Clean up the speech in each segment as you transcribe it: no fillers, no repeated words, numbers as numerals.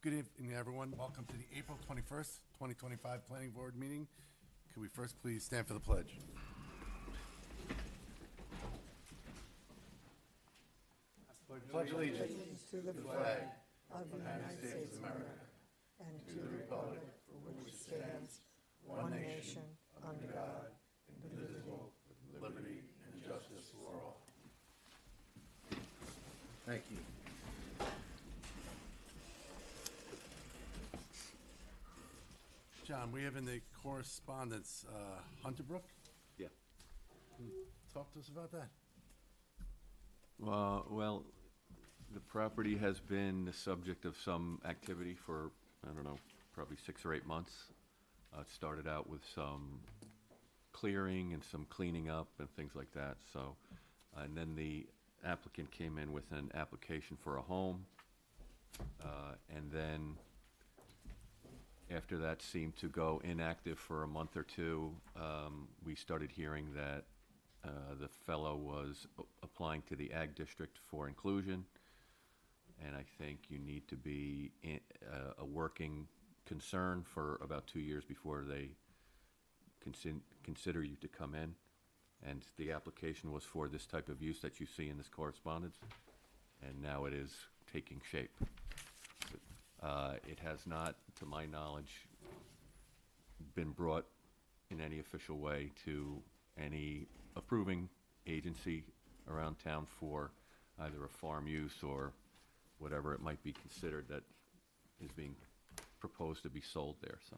Good evening, everyone. Welcome to the April 21st, 2025 Planning Board meeting. Could we first please stand for the pledge? Pledge allegiance to the flag of the United States of America and to the republic for which it stands, one nation, under God, indivisible, with liberty and justice for all. Thank you. John, we have in the correspondence, Hunter Brook. Yeah. Talk to us about that. Well, the property has been the subject of some activity for, I don't know, probably 6 or 8 months. It started out with some clearing and some cleaning up and things like that, so, and then the applicant came in with an application for a home, and then after that seemed to go inactive for a month or two, we started hearing that the fellow was applying to the Ag District for inclusion, and I think you need to be a working concern for about 2 years before they consider you to come in. And the application was for this type of use that you see in this correspondence, and now it is taking shape. It has not, to my knowledge, been brought in any official way to any approving agency around town for either a farm use or whatever it might be considered that is being proposed to be sold there, so.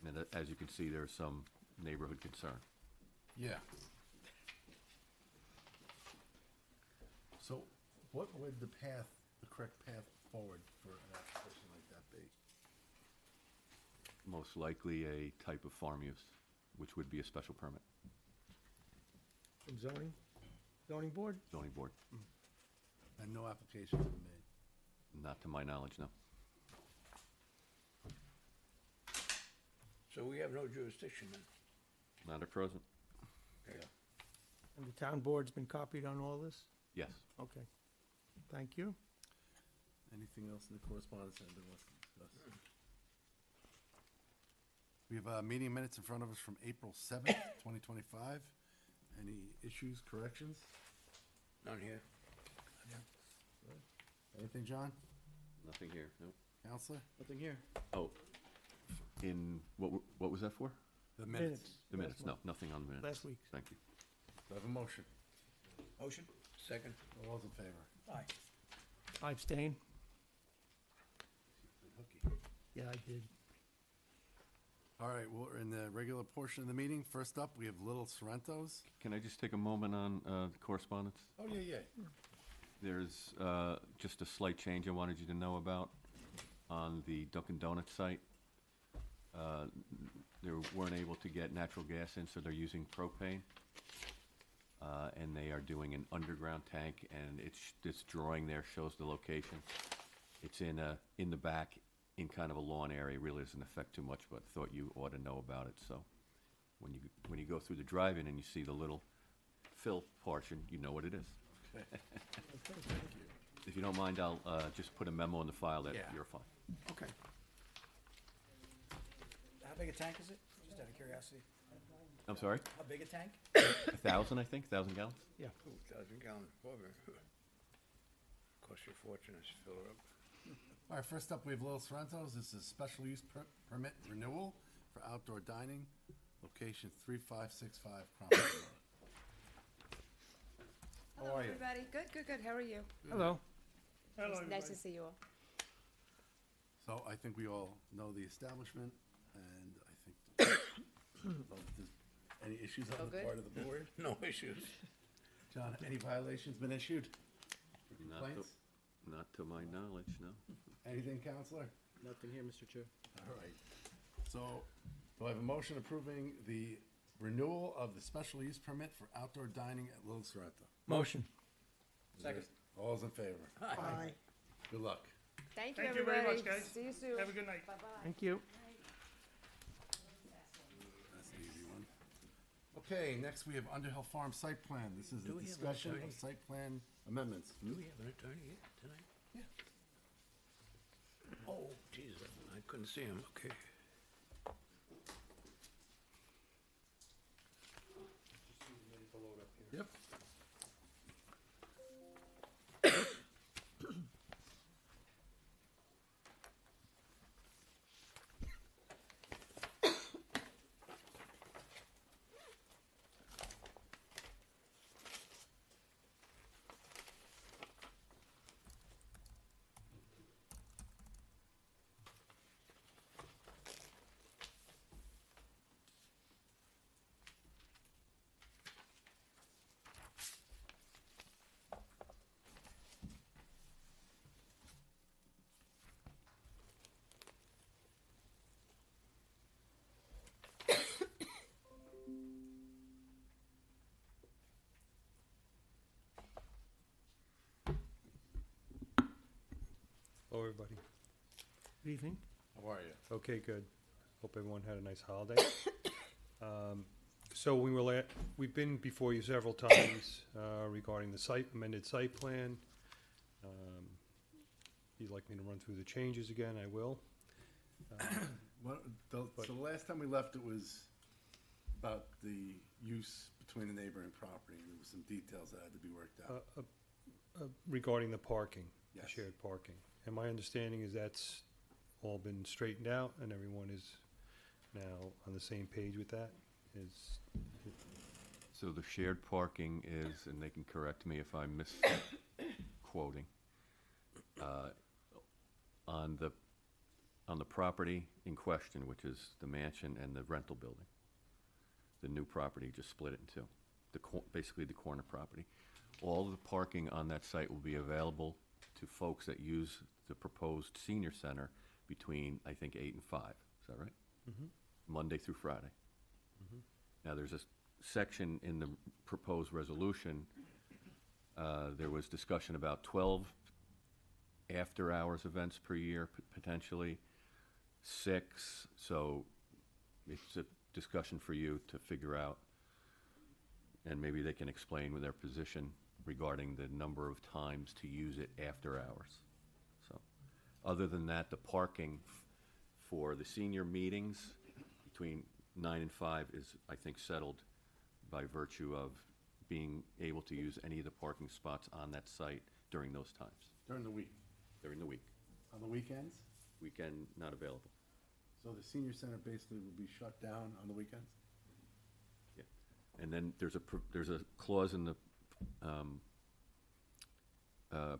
And as you can see, there's some neighborhood concern. Yeah. So what would the correct path forward for an application like that be? Most likely a type of farm use, which would be a special permit, From zoning board? zoning board. And no application has been made. Not to my knowledge, no. So we have no jurisdiction then? Not at present. Okay. And the town board's been copied on all this? Yes. Okay. Thank you. Anything else in the correspondence that anybody wants to discuss? We have meeting minutes in front of us from April 7th, 2025. Any issues, corrections? None here. Anything, John? Nothing here, no. Counselor? Nothing here. Oh, what was that for? The minutes. The minutes, no, nothing on the minutes. Last week. Thank you. Do I have a motion? Motion? Second? All those in favor? Aye. I abstain. Hooky. Yeah, I did. All right, we're in the regular portion of the meeting. First up, we have Little Sorrento's. Can I just take a moment on correspondence? Oh, yeah. There's just a slight change I wanted you to know about on the Dunkin' Donuts site. They weren't able to get natural gas in, so they're using propane. And they are doing an underground tank, and this drawing there shows the location. It's in the back, in kind of a lawn area. Really doesn't affect too much, but thought you ought to know about it. So when you go through the drive-in and you see the little fill portion, you know what it is. Okay. If you don't mind, I'll just put a memo in the file that Yeah. you're fine. Okay. How big a tank is it? Just out of curiosity. I'm sorry? How big a tank? 1,000, I think, 1,000 gallons? Yeah. 2,000 gallon water. Cost you a fortune to fill her up. All right, first up, we have Little Sorrento's. This is special use permit renewal for outdoor dining, location 3565 Cromwell Road. Hello, How are you? everybody. Good. How are you? Hello. Nice to see you all. So I think we all know the establishment, and I think, well, if there's any issues on All the good? part of the board? No issues. John, any violations been issued? Not Complaints? Not to my knowledge, no. Anything, Counselor? Nothing here, Mr. Chair. All right. So, do I have a motion approving the renewal of the special use permit for outdoor dining at Little Sorrento? Motion. Second. All those in favor? Aye. Good luck. Thank you, Thank you everybody. very much, guys. See you soon. Have a good night. Bye-bye. Thank you. That's the easy one. Okay. Okay, next we have Underhill Farm site plan. This is Do a we have an discussion attorney? of site plan amendments. Do we have an attorney here tonight? Yeah. Oh, Jesus, I couldn't see him, okay. Yep. Hello, everybody. Good evening. How are you? Okay, good. Hope everyone had a nice holiday. So we've been before you several times regarding the amended site plan. If you'd like me to run through the changes again, I will. Well, so the last time we left, it was about the use between the neighboring property. There were some details that had to be worked out. Regarding the parking, the Yes. shared parking. And my understanding is that's all been straightened out and everyone is now on the same page with that? So the shared parking is, and they can correct me if I'm misquoting, on the property in question, which is the mansion and the rental building. The new property, just split it in two, basically the corner property. All of the parking on that site will be available to folks that use the proposed senior center between, I think, 8 and 5. Is that right? Monday through Friday. Now, there's a section in the proposed resolution, there was discussion about 12 after-hours events per year, potentially, 6, so it's a discussion for you to figure out, and maybe they can explain with their position regarding the number of times to use it after hours. So, other than that, the parking for the senior meetings between 9 and 5 is, I think, settled by virtue of being able to use any of the parking spots on that site during those times, During the week. during the week. On the weekends? Weekend, not available. So the senior center basically will be shut down on the weekends? Yeah. And then there's a clause in the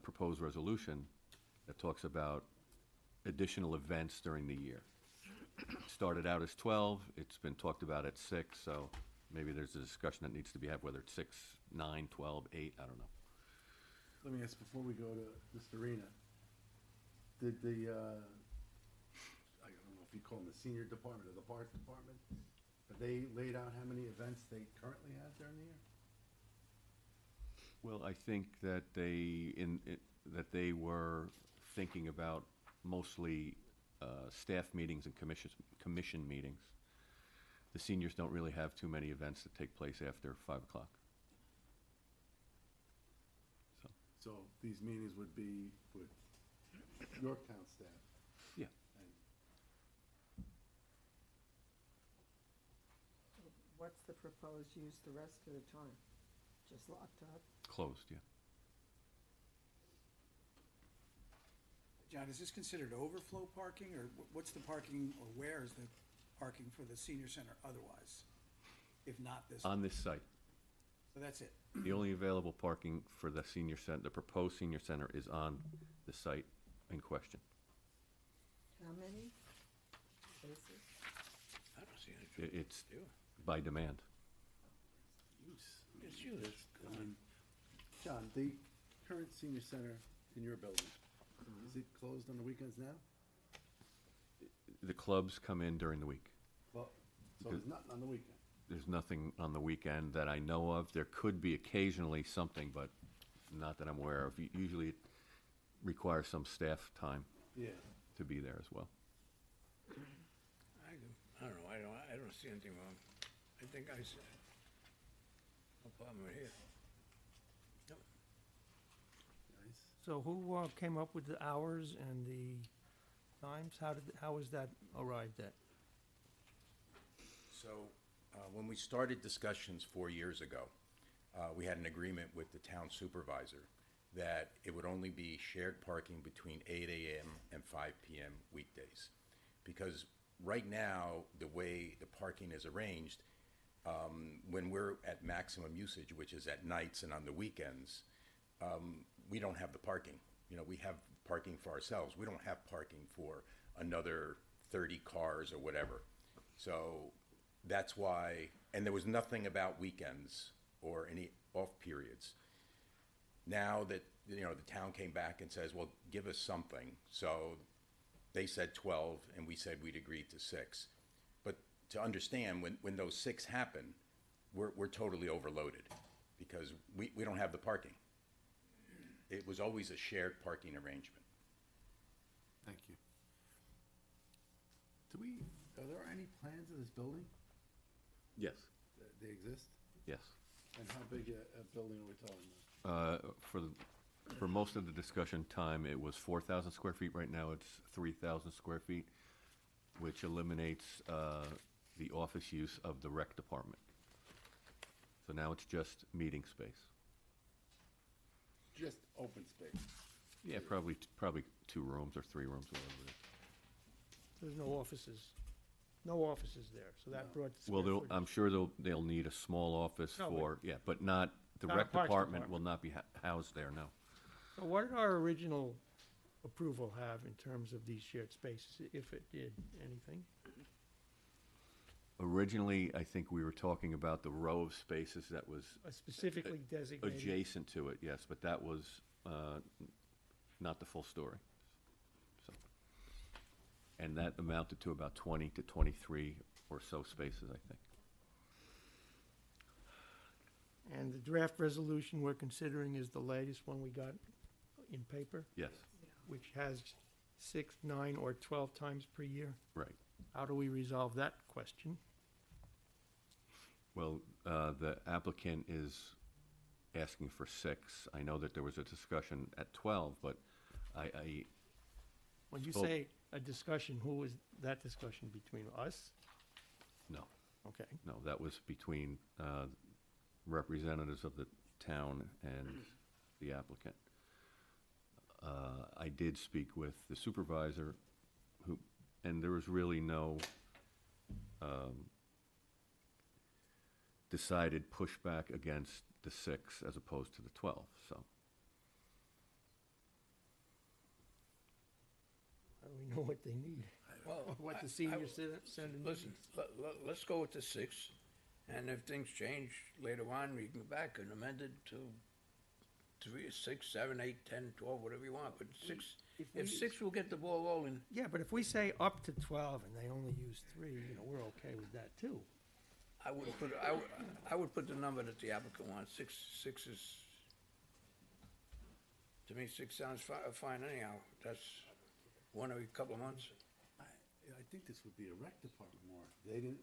proposed resolution that talks about additional events during the year. Started out as 12, it's been talked about at 6, so maybe there's a discussion that needs to be had, whether it's 6, 9, 12, 8, I don't know. Let me ask, before we go to Mr. Arena, did the, I don't know if you call them the senior department or the parks department, have they laid out how many events they currently have during the year? Well, I think that they were thinking about mostly staff meetings and commission meetings. The seniors don't really have too many events that take place after 5 o'clock. So these meetings would be with Yorktown staff? Yeah. And What's the proposed use the rest of the time? Just locked up? Closed, yeah. John, is this considered overflow parking, or what's the parking, or where is the parking for the senior center otherwise? If not this, On this site, so that's it. the only available parking for the senior center, the proposed senior center, is on the site in question. How many spaces? I don't see any. It's You. by demand. use. It's used. I mean, John, the current senior center in your building, is it closed on the weekends now? The clubs come in during the week. Well, so there's nothing on the weekend? There's nothing on the weekend that I know of. There could be occasionally something, but not that I'm aware of. Usually it requires some staff time Yeah. to be there as well. I don't know, I don't see anything wrong. I think No problem right here. Nice. So who came up with the hours and the times? How was that arrived at? So, when we started discussions 4 years ago, we had an agreement with the town supervisor that it would only be shared parking between 8 AM and 5 PM weekdays. Because right now, the way the parking is arranged, when we're at maximum usage, which is at nights and on the weekends, we don't have the parking. You know, we have parking for ourselves. We don't have parking for another 30 cars or whatever. So that's why, and there was nothing about weekends or any off periods. Now that, you know, the town came back and says, well, give us something. So they said 12 and we said we'd agreed to 6. But to understand, when those 6 happen, we're totally overloaded because we don't have the parking. It was always a shared parking arrangement. Thank you. Are there any plans of this building? Yes, They exist? yes. And how big a building are we talking about? For most of the discussion time, it was 4,000 square feet. Right now, it's 3,000 square feet, which eliminates the office use of the rec department. So now it's just meeting space. Just open space. Yeah, probably 2 rooms or 3 rooms, whatever it is. There's no offices there, so that brought the Well, square I'm footage. sure they'll need a small office No, but- for, yeah, but not, the Not a rec parks department department. will not be housed there, no. So what did our original approval have in terms of these shared spaces, if it did anything? Originally, I think we were talking about the row of spaces that was Specifically designated? adjacent to it, yes, but that was not the full story. So, and that amounted to about 20 to 23 or so spaces, I think. And the draft resolution we're considering is the latest one we got in paper, Yes, which has 6, 9, or 12 times per year. right. How do we resolve that question? Well, the applicant is asking for 6. I know that there was a discussion at 12, but I When you Well- say a discussion, who was that discussion between us? no. Okay. No, that was between representatives of the town and the applicant. I did speak with the supervisor, and there was really no decided pushback against the 6 as opposed to the 12, so. How do we know what they need? Well, What the I- senior I- center needs? Listen, let's go with the 6, and if things change later on, we can go back and amend it to 3, 6, 7, 8, 10, 12, whatever you want, but 6, if 6 will get the ball rolling, Yeah, but if we say up to 12 and they only use 3, we're okay with that too. I would put the number that the applicant wants. 6 is, to me, 6 sounds fine anyhow. That's one every couple of months. I think this would be a rec department more.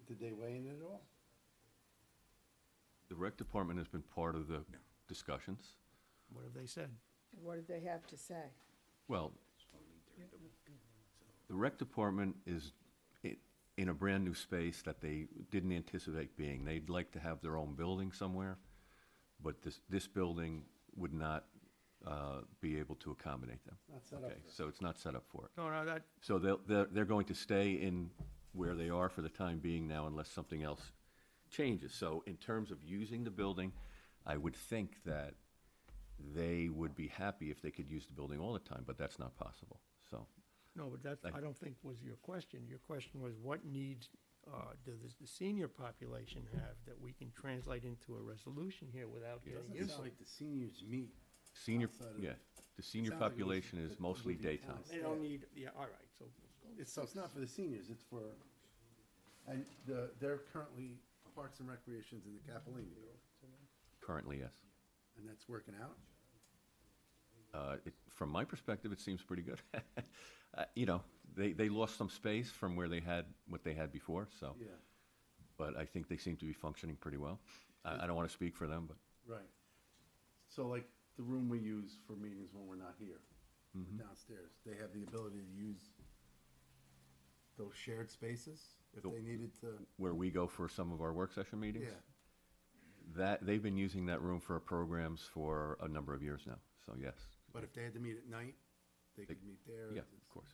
Did they weigh in at all? The rec department has been part of the discussions. What have they said? What did they have to say? Well, the rec department is in a brand-new space that they didn't anticipate being. They'd like to have their own building somewhere, but this building would not be able to accommodate them. Not set up Okay, for it. so it's not set up for it. No, that, So they're going to stay in where they are for the time being now unless something else changes. So in terms of using the building, I would think that they would be happy if they could use the building all the time, but that's not possible, so. no, but that, I don't think was your question. Your question was what needs does the senior population have that we can translate into a resolution here without It getting doesn't into? sound like the seniors meet. Senior, Outside of- yeah, the senior Sounds like it was- population is it mostly would be daytime. town. They don't need, yeah, all right, so, So it's not for the seniors, it's for, and they're currently Parks and Recreations in the Capellini building, Currently, yes. and that's working out? From my perspective, it seems pretty good. You know, they lost some space from where they had, what they had before, so. Yeah. but I think they seem to be functioning pretty well. I don't want to speak for them, but Right. So like the room we use for meetings when we're not here, downstairs, they have the ability to use those shared spaces if The- they needed to? where we go for some of our work session meetings. Yeah. That, they've been using that room for programs for a number of years now, so yes. But if they had to meet at night, they could meet there? Yeah, of course.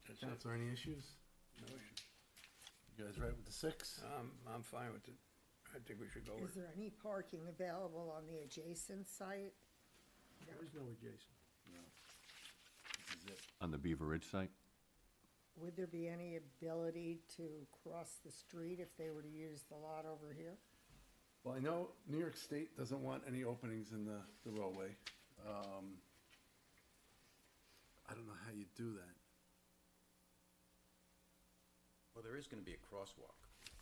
That's it. Counselor, any issues? No issue. You guys right with the 6? I'm fine with it. I think we should go Is with it. there any parking available on the adjacent site? There is no adjacent. No. This is it. On the Beaver Ridge site? Would there be any ability to cross the street if they were to use the lot over here? Well, I know New York State doesn't want any openings in the roadway. I don't know how you do that. Well, there is gonna be a crosswalk.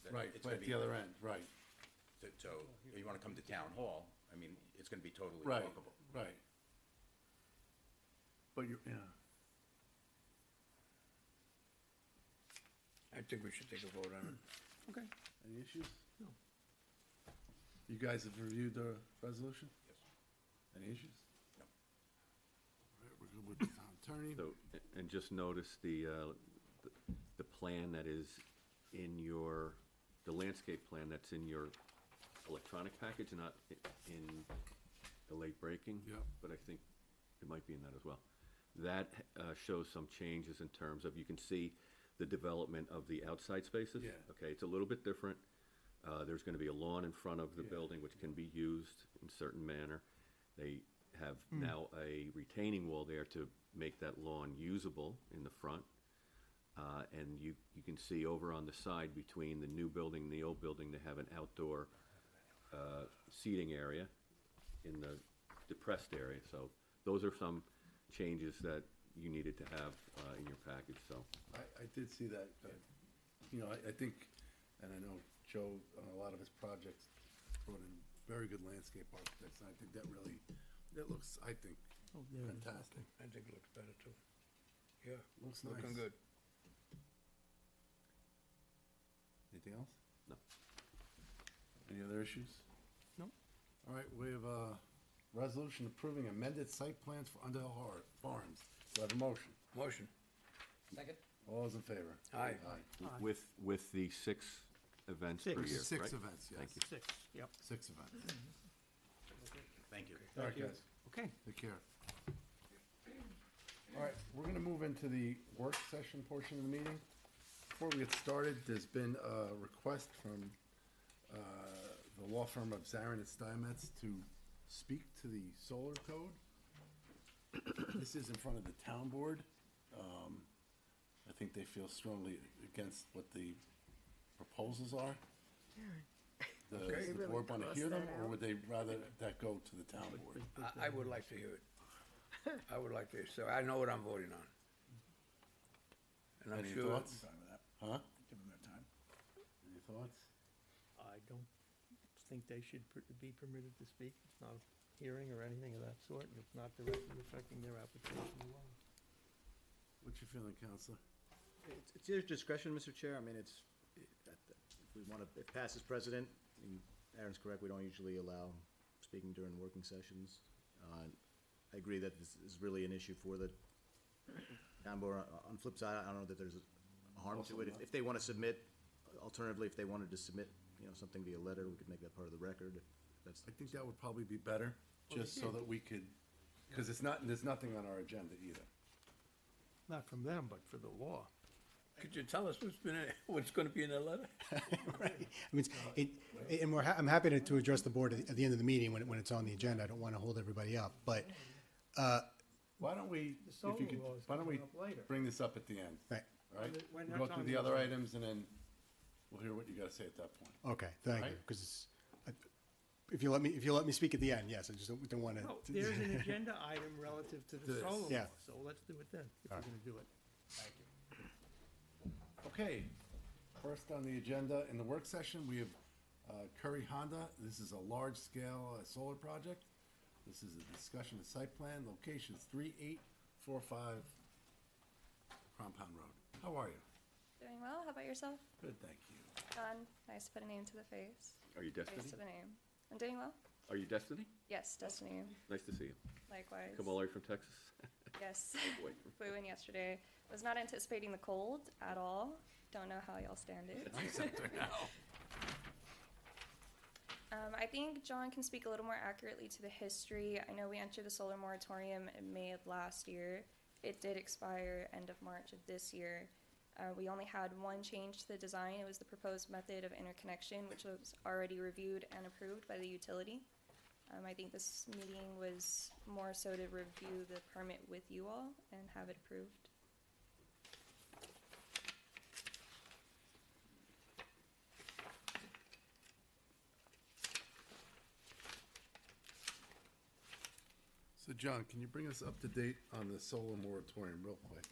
That- Right, it's but gonna at be- the other end, right, So, you wanna come to town hall, I mean, it's gonna be totally right, walkable. right. But you're, yeah, I think we should take a vote on it. okay. Any issues? No. You guys have reviewed the resolution? Yes. Any issues? No. All right, we're good with the town attorney. So, and just notice the plan that is in your, the landscape plan that's in your electronic package, not in the late breaking. Yep. But I think it might be in that as well. That shows some changes in terms of, you can see the development of the outside spaces. Yeah. Okay, it's a little bit different. There's gonna be a lawn in front of the Yeah. building, which can be used in certain manner. They have now a retaining wall there to make that lawn usable in the front. And you can see over on the side between the new building and the old building, they have an outdoor seating area in the depressed area. So those are some changes that you needed to have in your package, so. I did see that. You know, I think, and I know Joe, on a lot of his projects, brought in very good landscape architects, and I think that really, it looks, I think, Oh, there it is. fantastic. I think it looks better too. Yeah, Looks nice. looking good. Anything else? No. Any other issues? No. All right, we have a resolution approving amended site plans for Underhill Farms. Do I have a motion? Motion. All those in favor? Aye. With the 6 events per Six. year, Six right? events, yes. Thank you. 6, yep. 6 events. Thank you. All right, guys, Okay. take care. All right, we're gonna move into the work session portion of the meeting. Before we get started, there's been a request from the law firm of Zarin and Steinmetz to speak to the solar code. This is in front of the town board. I think they feel strongly against what the proposals are. Does They the really board want to cross hear them, that or out. would they rather that go to the town board? I would like to hear it. I would like to, so I know what I'm voting on. And I'm Any sure. thoughts? Fine with that. Huh? Give them their time. Any thoughts? I don't think they should be permitted to speak. It's not a hearing or anything of that sort, and it's not directly affecting their application at all. What's your feeling, Counselor? It's your discretion, Mr. Chair. I mean, if we want to, if passes precedent, and Aaron's correct, we don't usually allow speaking during working sessions. I agree that this is really an issue for the town board. On the flip side, I don't know that there's a harm to it. If they want to submit, alternatively, if they wanted to submit, something via letter, we could make that part of the record. If that's I think that would probably be better, just so that we could, because there's nothing on our agenda either. Not from them, but for the law. Could you tell us what's gonna be in the letter? Right. I mean, and I'm happy to address the board at the end of the meeting when it's on the agenda. I don't want to hold everybody up, but, Why don't we, The if solar you could, law is why don't we coming up later. bring this up at the end, right, all right? When We'll that's go through on the the other agenda. items, and then we'll hear what you gotta say at that point. okay, thank you. Right. Because if you let me speak at the end, yes, I just don't want No, to. there's an agenda item relative to the This. solar law, Yeah. so let's do it then, if we're gonna do it. Okay, first on the agenda, in the work session, we have Curry Honda. This is a large-scale solar project. This is a discussion of site plan, locations 3845 Compound Road. How are you? Doing well. How about yourself? Good, thank you. John, nice to put a name to the face. Are you Destiny? Face to the name. I'm doing well. Are you Destiny? Yes, Destiny. Nice to see you. Likewise. Come all the way from Texas? Yes. boy. Flew in yesterday. Was not anticipating the cold at all. Don't know how y'all stand it. I think John can speak a little more accurately to the history. I know we entered the solar moratorium in May of last year. It did expire end of March of this year. We only had one change to the design. It was the proposed method of interconnection, which was already reviewed and approved by the utility. I think this meeting was more so to review the permit with you all and have it approved. So John, can you bring us up to date on the solar moratorium real quick?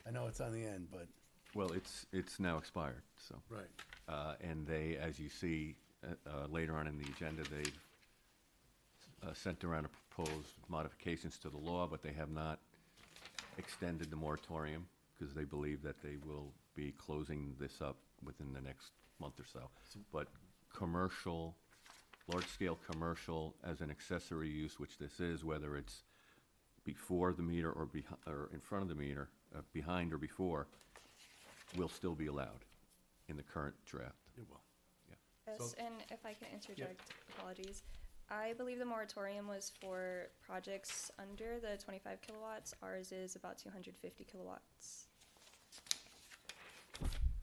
I know it's on the end, but. Well, it's now expired, so. Right. And they, as you see, later on in the agenda, they've sent around a proposed modifications to the law, but they have not extended the moratorium because they believe that they will be closing this up within the next month or so. But commercial, large-scale commercial as an accessory use, which this is, whether it's before the meter or in front of the meter, behind or before, will still be allowed in the current draft. It will. Yes, and if I can interject, apologies. I believe the moratorium was for projects under the 25 kilowatts. Ours is about 250 kilowatts.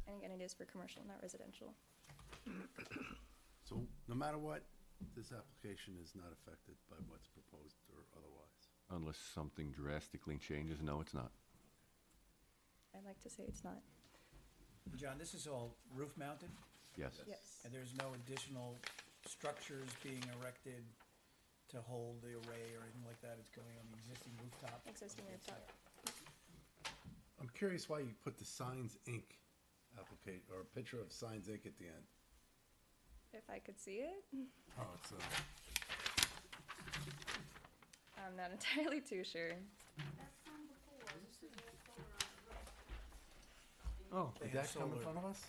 And again, it is for commercial, not residential. So no matter what, this application is not affected by what's proposed or otherwise. Unless something drastically changes, no, it's not. I'd like to say it's not. John, this is all roof mounted, Yes. Yes. and there's no additional structures being erected to hold the array or anything like that? It's going on the existing rooftop? Existing rooftop. I'm curious why you put the Signs Inc. applicate, or a picture of Signs Inc. at the end. If I could see it, Oh, it's I'm not entirely too sure. Oh, did They have that come in solar front of us?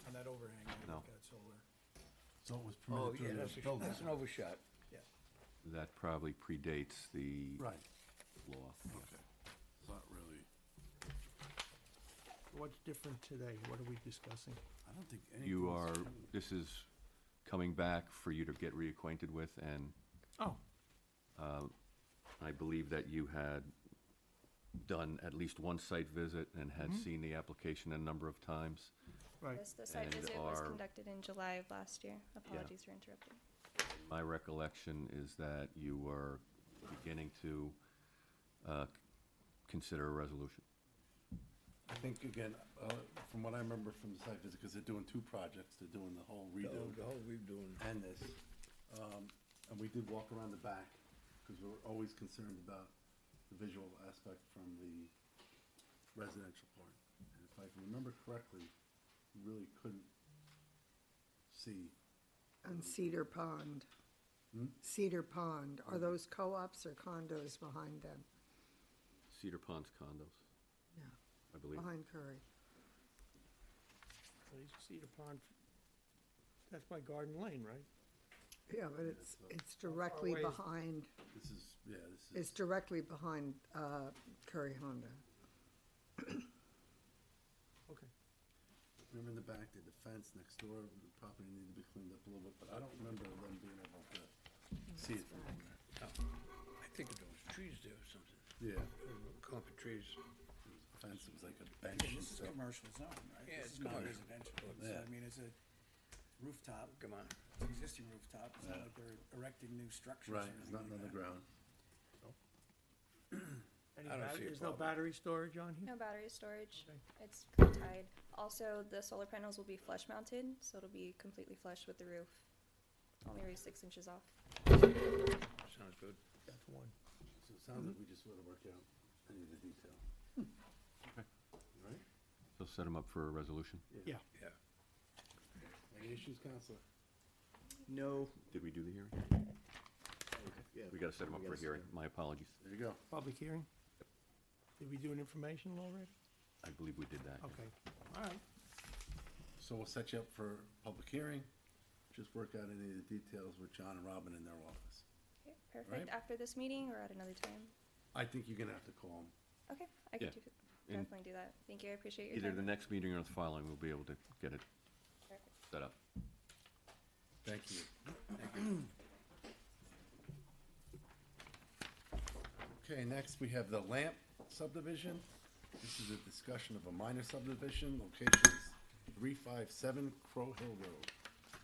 on that overhang, they've No. got solar. So it was Oh, permitted yeah, through that's the building. that's an overshot. That probably predates the Right, law. okay. It's not really, what's different today? What are we discussing? I don't think anything's. You are, this is coming back for you to get reacquainted with, and Oh, I believe that you had done at least one site visit and had seen the application a number of times. right. The site And visit was our- conducted in July of last year. Apologies for interrupting. My recollection is that you were beginning to consider a resolution. I think, again, from what I remember from the site visit, because they're doing two projects, they're doing the whole redo The whole redoing. and this. And we did walk around the back, because we're always concerned about the visual aspect from the residential part. And if I can remember correctly, you really couldn't see. On Cedar Pond. Hmm? Cedar Pond, are those co-ops or condos behind them? Cedar Ponds condos, Yeah, I believe. behind Curry. So you see the pond, that's by Garden Lane, right? Yeah, but it's directly away is- behind, This is, yeah, this it's is, directly behind Curry Honda. Okay. remember in the back, they had the fence next door, the property needed to be cleaned up a little bit, but I don't remember them being able to see it from there. I think there was trees there or something, Yeah, clump of trees. it was a fence, it was like a bench Again, and this is stuff. commercial zone, right? Yeah, This it's is not commercial. residential. So, Yeah. I mean, it's a rooftop, Come on. it's an existing rooftop. It's not Yeah. like they're erecting new structures or Right, anything there's nothing on like the that. ground. Any I don't bat- see a There's no problem. battery storage on here? No battery storage. Okay. It's pre-tied. Also, the solar panels will be flush mounted, so it'll be completely flush with the roof. Only raised 6 inches off. Sounds good. That's one. So it sounds like we just want to work out any of the detail. Okay. All right? So set them up for a resolution. Yeah. Yeah. Any issues, Counselor? No. Did we do the hearing? Yeah. We gotta set them up We for a gotta hearing. My apologies. There you go. Public hearing? Did we do an informational already? I believe we did that. yeah. Okay, all right. So we'll set you up for public hearing. Just work out any of the details with John and Robin in their office. Okay, perfect. After this meeting or at another time? I think you're gonna have to call them. Okay, I can Yeah. do, And definitely do that. Thank you, I appreciate your Either time. the next meeting or the following, we'll be able to get it Perfect. set up. Thank you. Okay, next we have the Lamp subdivision. This is a discussion of a minor subdivision. Location is 357 Crow Hill Road.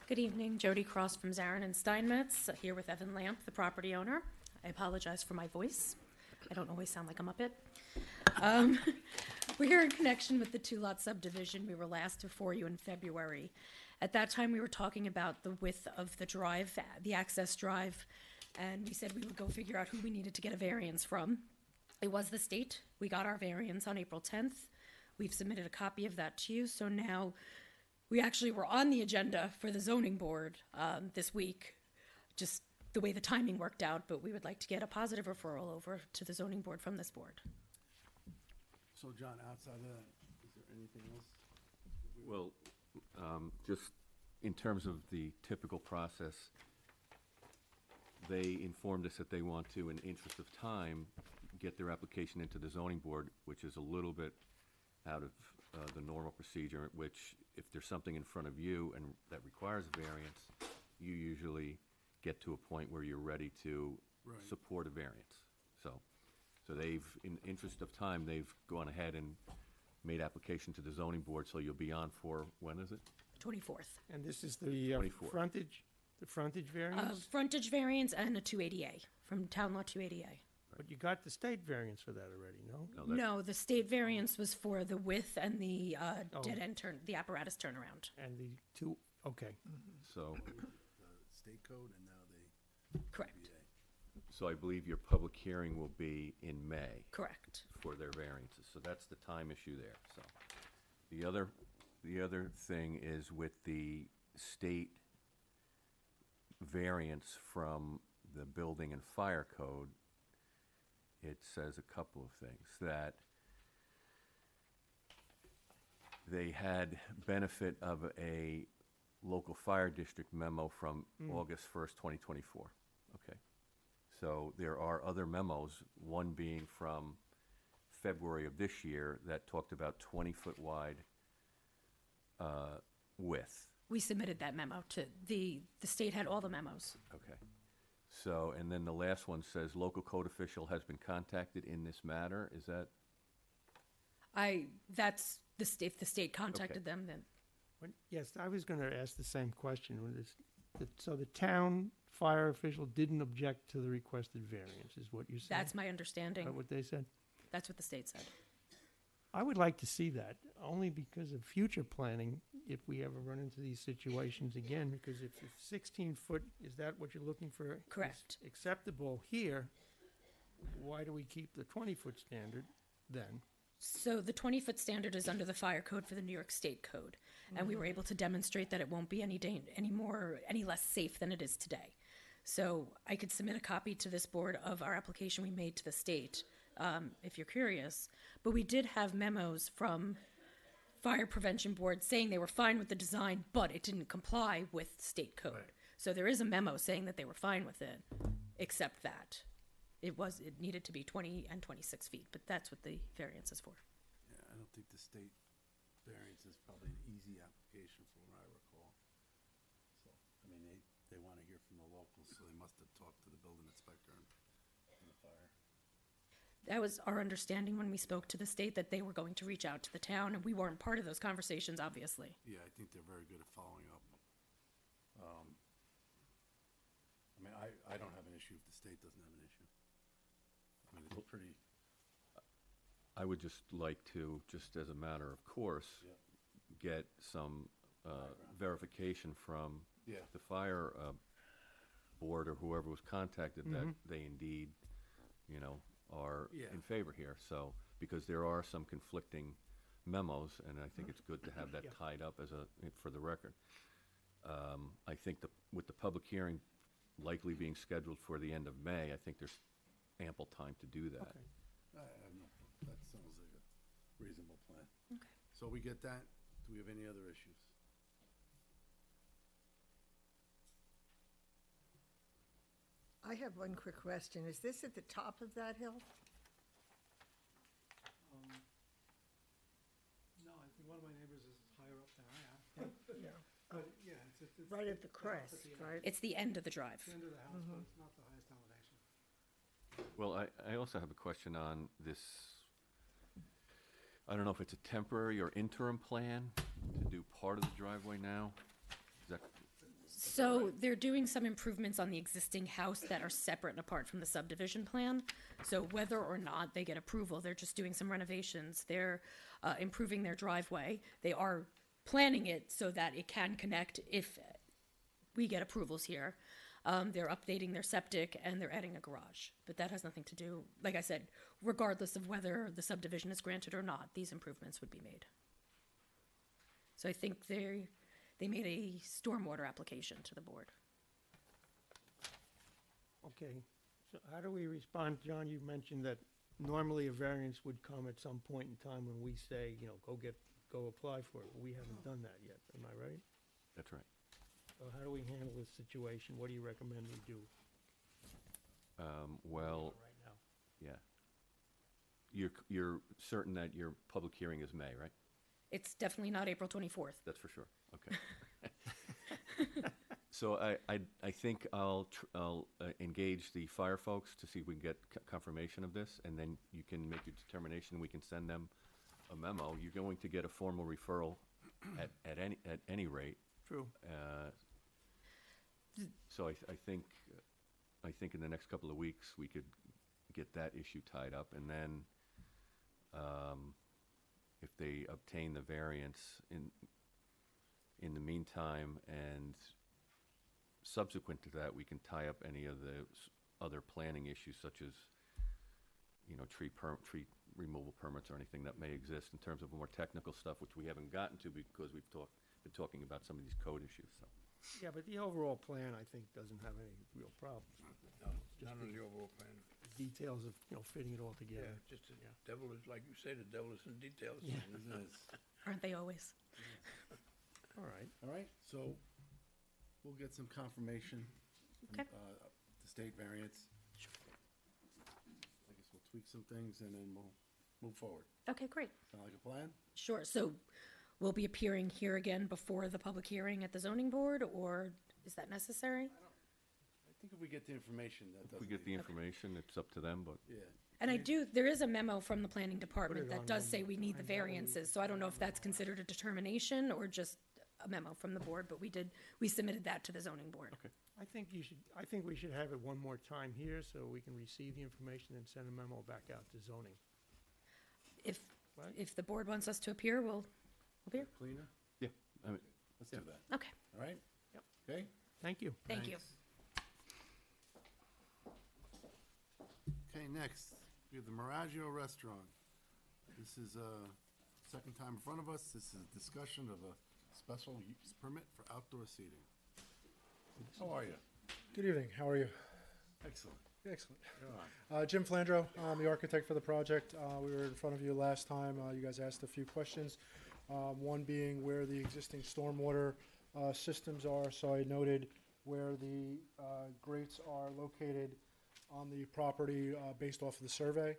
Good evening, Jody Cross from Zarin and Steinmetz, here with Evan Lamp, the property owner. I apologize for my voice. I don't always sound like a Muppet. We're here in connection with the two-lot subdivision we were last before you in February. At that time, we were talking about the width of the drive, the access drive, and we said we would go figure out who we needed to get a variance from. It was the state. We got our variance on April 10th. We've submitted a copy of that to you, so now we actually were on the agenda for the zoning board this week, just the way the timing worked out, but we would like to get a positive referral over to the zoning board from this board. So John, outside of that, is there anything else? Well, just in terms of the typical process, they informed us that they want to, in the interest of time, get their application into the zoning board, which is a little bit out of the normal procedure, which if there's something in front of you and that requires a variance, you usually get to a point where you're ready to Right. support a variance. So they've, in the interest of time, they've gone ahead and made application to the zoning board, so you'll be on for, when is it? 24th. And this is the 24. frontage variance? Frontage variance and a 280A, from Town Law 280A. But you got the state variance for that already, no? No, that- No, the state variance was for the width and the Oh. dead end turn, the apparatus turnaround. And the two, okay. So, The state code and now the Correct, VA. so I believe your public hearing will be in May correct. for their variances, so that's the time issue there, so. The other thing is with the state variance from the building and fire code, it says a couple of things, that they had benefit of a local fire district memo from August 1st, 2024. Okay. So there are other memos, one being from February of this year that talked about 20-foot wide width. We submitted that memo to, the state had all the memos. Okay. So, and then the last one says, local code official has been contacted in this matter. Is that, That's, if the state contacted them, then, Yes, I was gonna ask the same question. So the town fire official didn't object to the requested variance, is what you're saying? that's my Is understanding. that what they said? That's what the state said. I would like to see that, only because of future planning, if we ever run into these situations again, because if 16 foot, is that what you're looking for? is Correct. Acceptable here, why do we keep the 20-foot standard then? So the 20-foot standard is under the fire code for the New York State Code, and we were able to demonstrate that it won't be any less safe than it is today. So I could submit a copy to this board of our application we made to the state, if you're curious. But we did have memos from Fire Prevention Board saying they were fine with the design, but it didn't comply with state code. Right. So there is a memo saying that they were fine with it, except that it needed to be 20 and 26 feet, but that's what the variance is for. Yeah, I don't think the state variance is probably an easy application from what I recall. So, I mean, they want to hear from the locals, so they must have talked to the building inspector and the fire. That was our understanding when we spoke to the state, that they were going to reach out to the town, and we weren't part of those conversations, obviously. Yeah, I think they're very good at following up. I mean, I don't have an issue if the state doesn't have an issue. I mean, it's pretty, I would just like to, just as a matter of course, Yeah. get some verification from Yeah. the fire board or whoever was contacted that they indeed, are Yeah. in favor here. So, because there are some conflicting memos, and I think it's good to have that Yeah. tied up for the record. I think with the public hearing likely being scheduled for the end of May, I think there's ample time to do that. Okay. I have no, that's So we get that. Do we have any other issues? I have one quick question. Is this at the top of that hill? No, I think one of my neighbors is higher up than I am. Yeah. But, yeah, it's Right at the crest, right? It's the end of the drive. end of the house, but it's not the highest elevation. Well, I also have a question on this, I don't know if it's a temporary or interim plan to do part of the driveway now? Is that, So they're doing some improvements on the existing house that are separate and apart from the subdivision plan. So whether or not they get approval, they're just doing some renovations. They're improving their driveway. They are planning it so that it can connect if we get approvals here. They're updating their septic and they're adding a garage. But that has nothing to do, like I said, regardless of whether the subdivision is granted or not, these improvements would be made. So I think they made a stormwater application to the board. Okay, so how do we respond, John? You mentioned that normally a variance would come at some point in time when we say, you know, go apply for it, but we haven't done that yet, am I right? that's right. So how do we handle this situation? What do you recommend we do Well, right now? yeah. You're certain that your public hearing is May, right? It's definitely not April 24th. That's for sure, okay. So I think I'll engage the fire folks to see if we can get confirmation of this, and then you can make your determination, we can send them a memo. You're going to get a formal referral at any rate. True. So I think in the next couple of weeks, we could get that issue tied up, and then if they obtain the variance in the meantime, and subsequent to that, we can tie up any of the other planning issues, such as, you know, tree removal permits or anything that may exist in terms of more technical stuff, which we haven't gotten to because we've been talking about some of these code issues, so. Yeah, but the overall plan, I think, doesn't have any real problems. No, none of the overall plan. Details of, you know, fitting it all Yeah, together. just the devil is, like you say, the devil is in details. It is. Aren't they always? All right. All right, so we'll get some confirmation. Okay. The state variance. I guess we'll tweak some things and then we'll move forward. Okay, great. Sound like a plan? Sure. So we'll be appearing here again before the public hearing at the zoning board, or is that necessary? I think if we get the information, that If doesn't. we get the information, it's up to them, but Yeah. And there is a memo from the planning department it that on does one say we need the variances, so I don't know if that's considered a determination or just a memo from the board, but we submitted that to the zoning board. Okay. I think we should have it one more time here so we can receive the information and send a memo back out to zoning. If, Right. if the board wants us to appear, we'll appear. Cleaner? yeah, I mean, Let's do that. Okay, All right? Yep. Okay? Thank you. thank you. Okay, next, we have the Miraggio Restaurant. This is second time in front of us. This is a discussion of a special use permit for outdoor seating. How are you? Good evening, how are you? Excellent. Excellent. You're on. Jim Flandro, I'm the architect for the project. We were in front of you last time. You guys asked a few questions. One being where the existing stormwater systems are. So I noted where the grates are located on the property based off of the survey.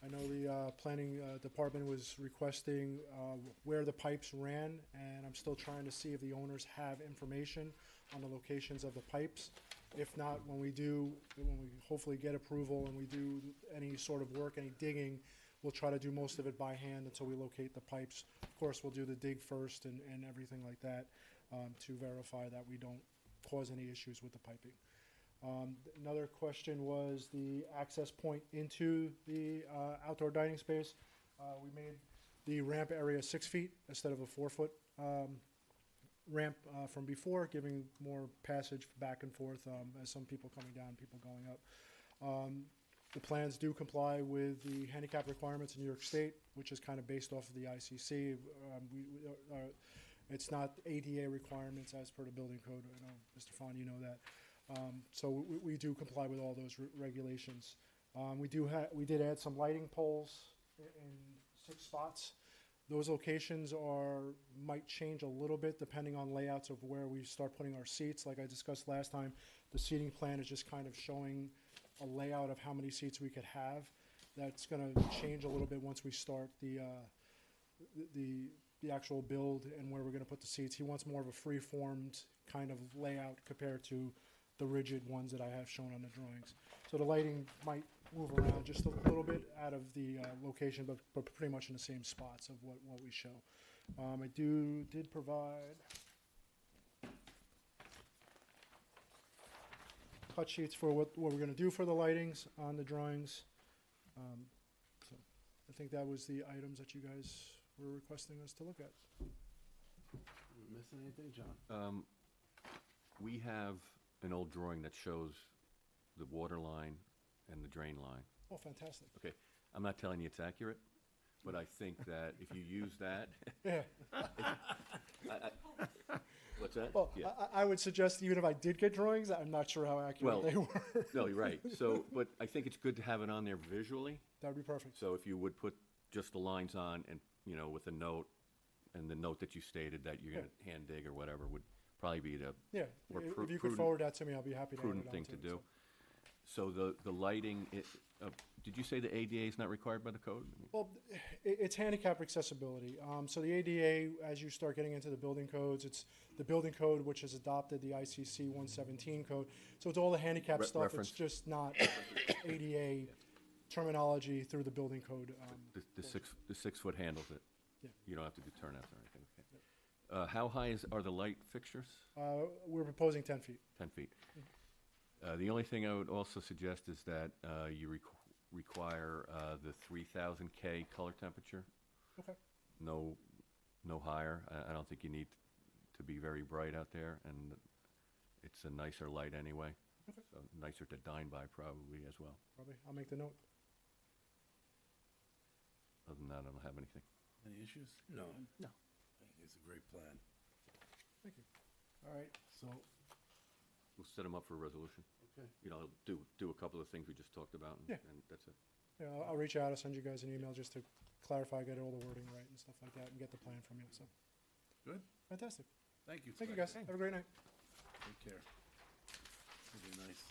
I know the planning department was requesting where the pipes ran, and I'm still trying to see if the owners have information on the locations of the pipes. If not, when we hopefully get approval and we do any sort of work, any digging, we'll try to do most of it by hand until we locate the pipes. Of course, we'll do the dig first and everything like that to verify that we don't cause any issues with the piping. Another question was the access point into the outdoor dining space. We made the ramp area 6 feet instead of a 4-foot ramp from before, giving more passage back and forth as some people coming down, people going up. The plans do comply with the handicap requirements in New York State, which is kind of based off of the ICC. It's not ADA requirements as per the building code. I know, Mr. Fon, you know that. So we do comply with all those regulations. We did add some lighting poles in 6 spots Those locations might change a little bit depending on layouts of where we start putting our seats. Like I discussed last time, the seating plan is just kind of showing a layout of how many seats we could have. That's gonna change a little bit once we start the actual build and where we're gonna put the seats. He wants more of a free-formed kind of layout compared to the rigid ones that I have shown on the drawings. So the lighting might move around just a little bit out of the location, but pretty much in the same spots of what we show. I did provide cut sheets for what we're gonna do for the lightings on the drawings. So I think that was the items that you guys were requesting us to look at. Missing anything, John? We have an old drawing that shows the water line and the drain line. Oh, fantastic. Okay, I'm not telling you it's accurate, but I think that if you use that, Yeah. what's that? Well, Yeah. I would suggest even if I did get drawings, I'm not sure how accurate Well, they were. No, you're right. So, but I think it's good to have it on there visually. That would be perfect. So if you would put just the lines on and, with a note, and the note that you stated that you're gonna hand dig or whatever would probably be the Yeah, more if you could prudent- forward that to me, I'll be happy to add it prudent on thing to to it, do. so. So the lighting, did you say the ADA is not required by the code? Well, it's handicap accessibility. So the ADA, as you start getting into the building codes, it's the building code which has adopted the ICC 117 code. So it's all the handicap stuff. Reference. It's just not ADA terminology through the building code. The 6 foot handles it? Yeah. You don't have to do turnouts or anything, okay. How high are the light fixtures? We're proposing 10 feet. 10 feet. The only thing I would also suggest is that you require the 3000 K color temperature. Okay. No higher. I don't think you need to be very bright out there, and it's a nicer light anyway. Okay. So nicer to dine by probably as well. Probably. I'll make the note. Other than that, I don't have anything. Any issues? No. No. I think it's a great plan. Thank you. All right, so, We'll set them up for a resolution. okay. Do a couple of things we just talked about, Yeah. and that's it. Yeah, I'll reach out. I'll send you guys an email just to clarify, get all the wording right and stuff like that, and get the plan from you, so. Good? Fantastic. Thank you. Thank you, Fred. guys. Have a great night. Take care. It'll be nice.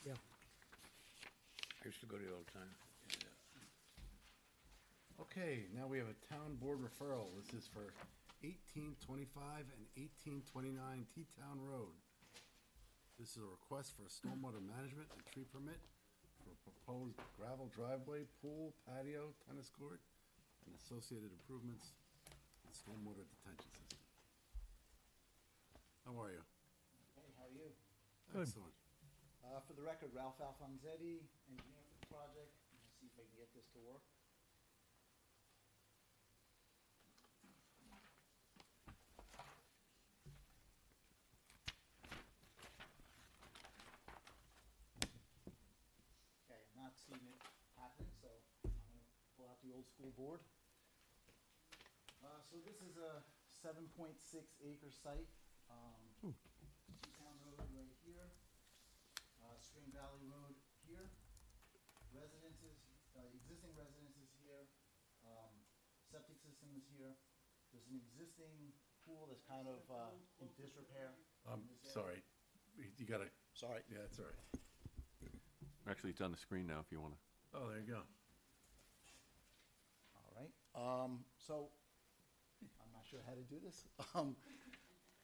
Yeah. I used to go there all the time. Okay, now we have a town board referral. This is for 1825 and 1829 T-Town Road. This is a request for a stormwater management and tree permit for a proposed gravel driveway, pool, patio, tennis court, and associated improvements and stormwater detention system. How are you? Hey, how are you? Good. Excellent. For the record, Ralph Alfonsetti, engineer for the project. Let's see if I can get this to work. Okay, I'm not seeing it happening, so I'm gonna pull out the old school board. So this is a 7.6 acre site. Town Road right here, Stream Valley Road here, residences, existing residences here, septic system is here. There's an existing pool that's kind of in disrepair. I'm sorry. You gotta, Sorry. yeah, that's all right. Actually, it's on the screen now if you want to. Oh, there you go. All right, so, I'm not sure how to do this,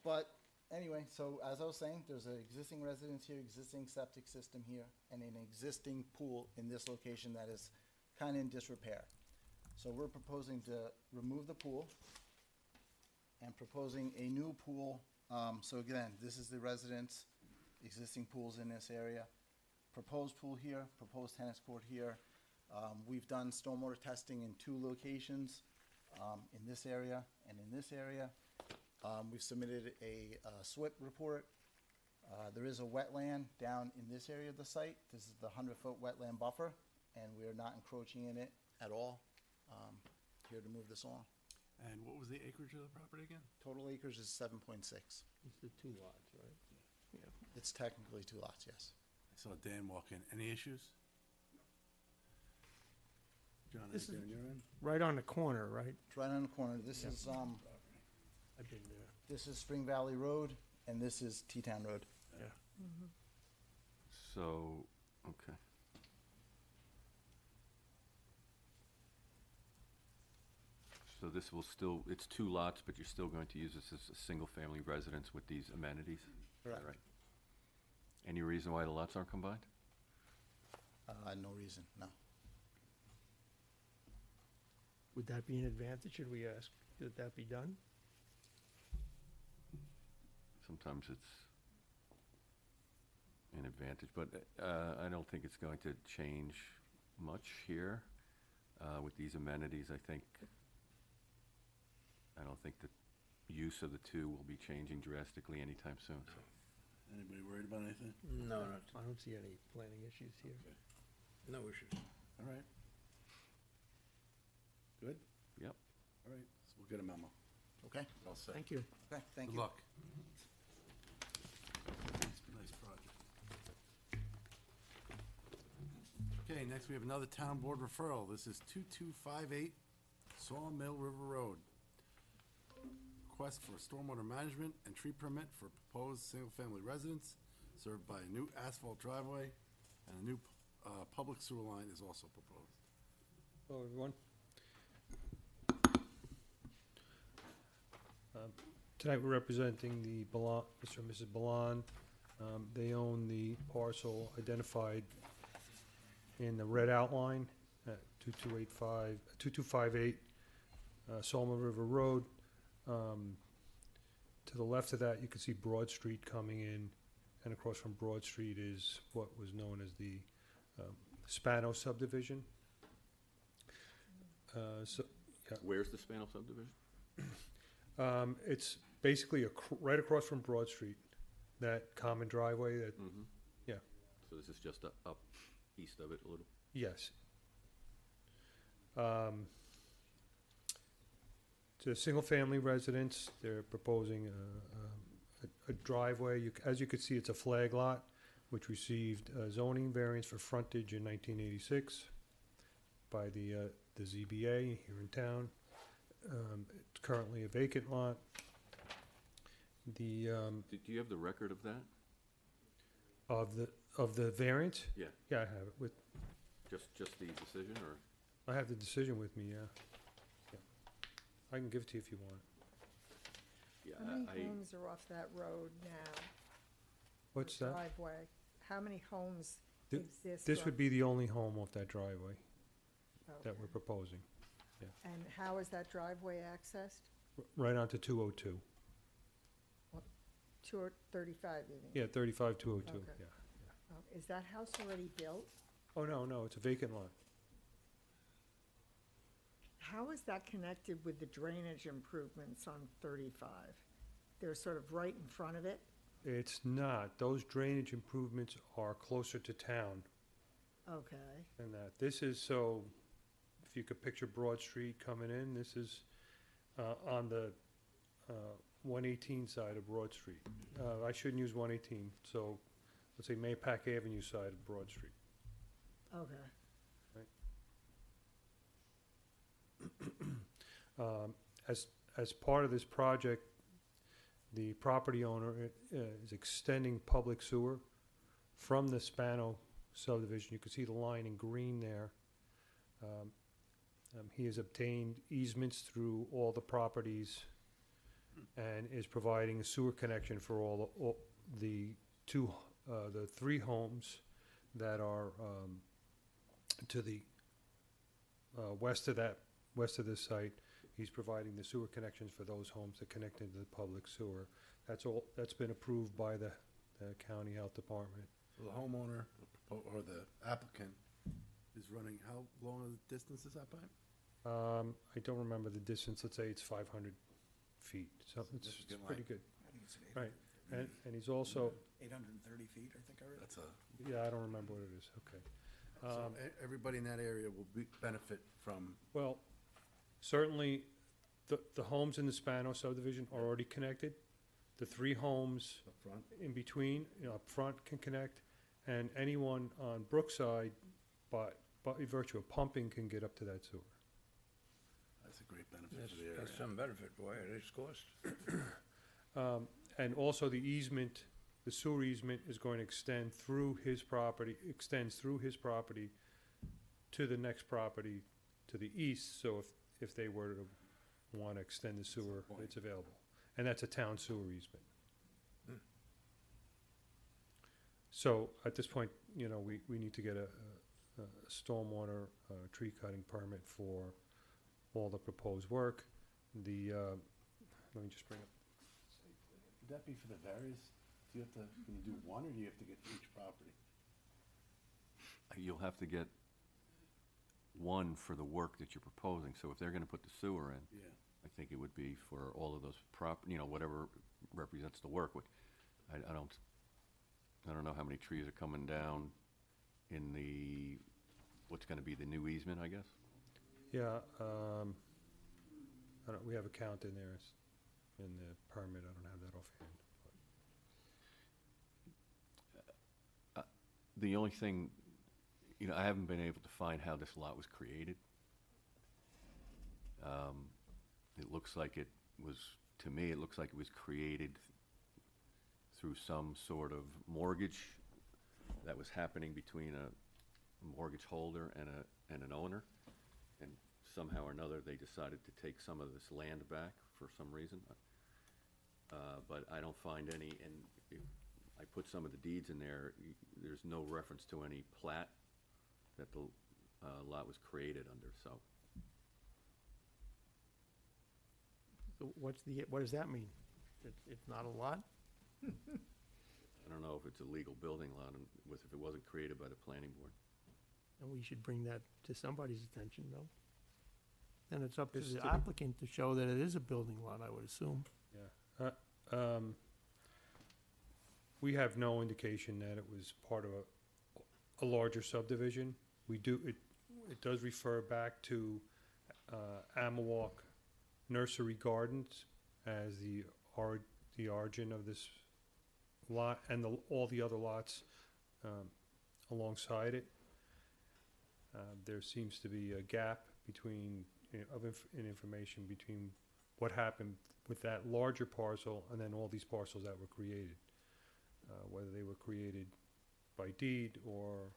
but anyway, so as I was saying, there's an existing residence here, existing septic system here, and an existing pool in this location that is kind of in disrepair. So we're proposing to remove the pool and proposing a new pool. So again, this is the residence, existing pools in this area. Proposed pool here, proposed tennis court here. We've done stormwater testing in 2 locations, in this area and in this area. We've submitted a SWIP report. There is a wetland down in this area of the site. This is the 100-foot wetland buffer, and we are not encroaching in it at all. Here to move this on. And what was the acreage of the property again? Total acres is 7.6. It's the 2 lots, right? Yeah. It's technically 2 lots, yes. I saw Dan walk in. Any issues? John, This anything is- on your end? Right on the corner, right? It's right on the corner. This Yeah. is, I've been there. this is Spring Valley Road, and this is T-Town Road. Yeah. So, okay. So this will still, it's 2 lots, but you're still going to use this as a single-family residence with these amenities? Is that Correct. right? Any reason why the lots aren't combined? No reason, no. Would that be an advantage? Should we ask that that be done? Sometimes it's an advantage, but I don't think it's going to change much here with these amenities. I don't think the use of the two will be changing drastically anytime soon. So. Anybody worried about anything? No, I don't see any planning issues here. no issues. All right. Good? Yep. All right, so we'll get a memo. Okay? All set. Thank you. Okay, thank Good you. luck. It's a nice project. Okay, next we have another town board referral. This is 2258 Sawmill River Road. Request for stormwater management and tree permit for proposed single-family residence served by a new asphalt driveway, and a new public sewer line is also proposed. Hello, everyone. Tonight, we're representing the Mr. and Mrs. Balan. They own the parcel identified in the red outline at 2258 Sawmill River Road. To the left of that, you can see Broad Street coming in, and across from Broad Street is what was known as the Spano subdivision. Where's the Spano subdivision? It's basically right across from Broad Street, that common driveway that, yeah, So this is just up east of it a little? yes. It's a single-family residence. They're proposing a driveway. As you can see, it's a flag lot, which received a zoning variance for frontage in 1986 by the ZBA here in town. It's currently a vacant lot. The, Do you have the record of that? of the variance? Yeah. Yeah, I have it with, Just the decision, or? I have the decision with me, yeah. Yeah. I can give it to you if you want. Yeah, How many homes are off that road now? What's The that? Driveway. How many homes Th- exist? This on- would be the only home off that driveway that Okay. we're proposing. And how is that driveway accessed? Right onto 202. 235, you mean? Yeah, 35202, Okay. yeah. Oh, is that house already built? Oh, no, it's a vacant lot. How is that connected with the drainage improvements on 35? They're sort of right in front of it? It's not. Those drainage improvements are closer to town Okay. than that. This is, so, if you could picture Broad Street coming in, this is on the 118 side of Broad Street. I shouldn't use 118, so let's say Mapac Avenue side of Broad Street. Okay. As part of this project, the property owner is extending public sewer from the Spano subdivision. You can see the line in green there. He has obtained easements through all the properties and is providing a sewer connection for all the three homes that are to the west of this site. He's providing the sewer connections for those homes that connect into the public sewer. That's been approved by the county health department. So the homeowner or the applicant is running, how long of a distance is that pipe? I don't remember the distance, let's say it's 500 feet, so it's Significant pretty line. good. I think it's Right, and he's also, 830 feet, I think I read. That's a, yeah, I don't remember what it is, okay. so everybody in that area will benefit from, Well, certainly, the homes in the Spano subdivision are already connected. The three homes up front. in between, up front can connect, and anyone on Brookside, but by virtue of pumping, can get up to that sewer. That's a great benefit That's, for the area. that's some benefit, boy, it is cost. And also the easement, the sewer easement is going to extend through his property, extends through his property to the next property to the east, so if they were to want to extend the sewer, point. it's available. And that's a town sewer easement. So at this point, you know, we need to get a stormwater tree cutting permit for all the proposed work. Let me just bring up. Would that be for the various, do you have to, can you do one, or do you have to get each property? You'll have to get one for the work that you're proposing, so if they're gonna put the sewer in, Yeah. I think it would be for all of those you know, whatever represents the work. I don't know how many trees are coming down in the, what's gonna be the new easement, I guess? Yeah, we have a count in there in the permit. I don't have that offhand. The only thing, you know, I haven't been able to find how this lot was created. It looks like it was, to me, it looks like it was created through some sort of mortgage that was happening between a mortgage holder and an owner. And somehow or another, they decided to take some of this land back for some reason. But I don't find any, and if I put some of the deeds in there, there's no reference to any plat that the lot was created under, so. So what does that mean? It's not a lot? I don't know if it's a legal building lot, and if it wasn't created by the planning board. And we should bring that to somebody's attention, though. Then it's up to It's the to- applicant to show that it is a building lot, I would assume. Yeah. We have no indication that it was part of a larger subdivision. We do, it does refer back to Amawalk Nursery Gardens as the origin of this lot, and all the other lots alongside it. There seems to be a gap between, in information between what happened with that larger parcel and then all these parcels that were created. Whether they were created by deed or,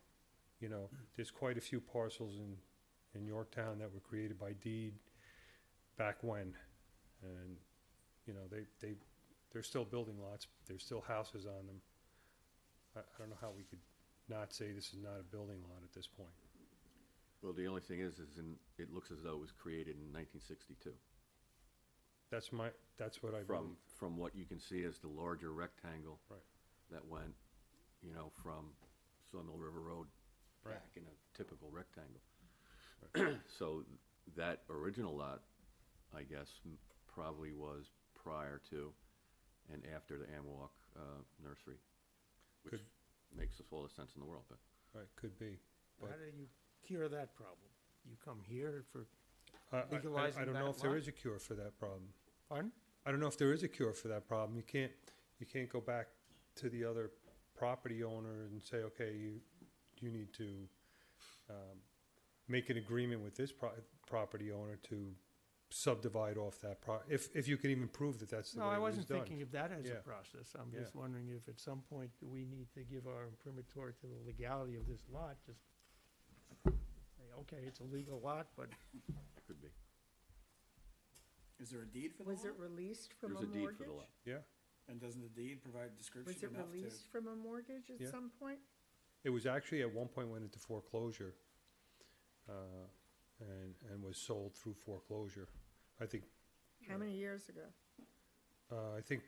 you know, there's quite a few parcels in Yorktown that were created by deed back when. And, you know, they're still building lots, there's still houses on them. I don't know how we could not say this is not a building lot at this point. Well, the only thing is it looks as though it was created in 1962. That's what I believe. From what you can see as the larger rectangle. Right. That went, you know, from Sawmill River Road Right. back in a typical rectangle. So that original lot, I guess, probably was prior to and after the Amawalk Nursery, which Could- makes all the sense in the world, but. Right, could be. How But- do you cure that problem? You come here for, I legalizing don't know that if there lot? is a cure for that problem. pardon? I don't know if there is a cure for that problem. You can't go back to the other property owner and say, okay, you need to make an agreement with this property owner to subdivide off that if you can even prove that that's the No, way I it was wasn't done. thinking of that as a Yeah. process. I'm Yeah. just wondering if at some point do we need to give our imprimatur to the legality of this lot, just say, okay, it's a legal lot, but Could be. Is there a deed for the Was it lot? released from There's a a deed mortgage? for the lot. Yeah, And doesn't the deed provide description Was it enough to? released from a mortgage Yeah. at some point? it was actually at one point went into foreclosure, and was sold through foreclosure. I think How many years ago? I think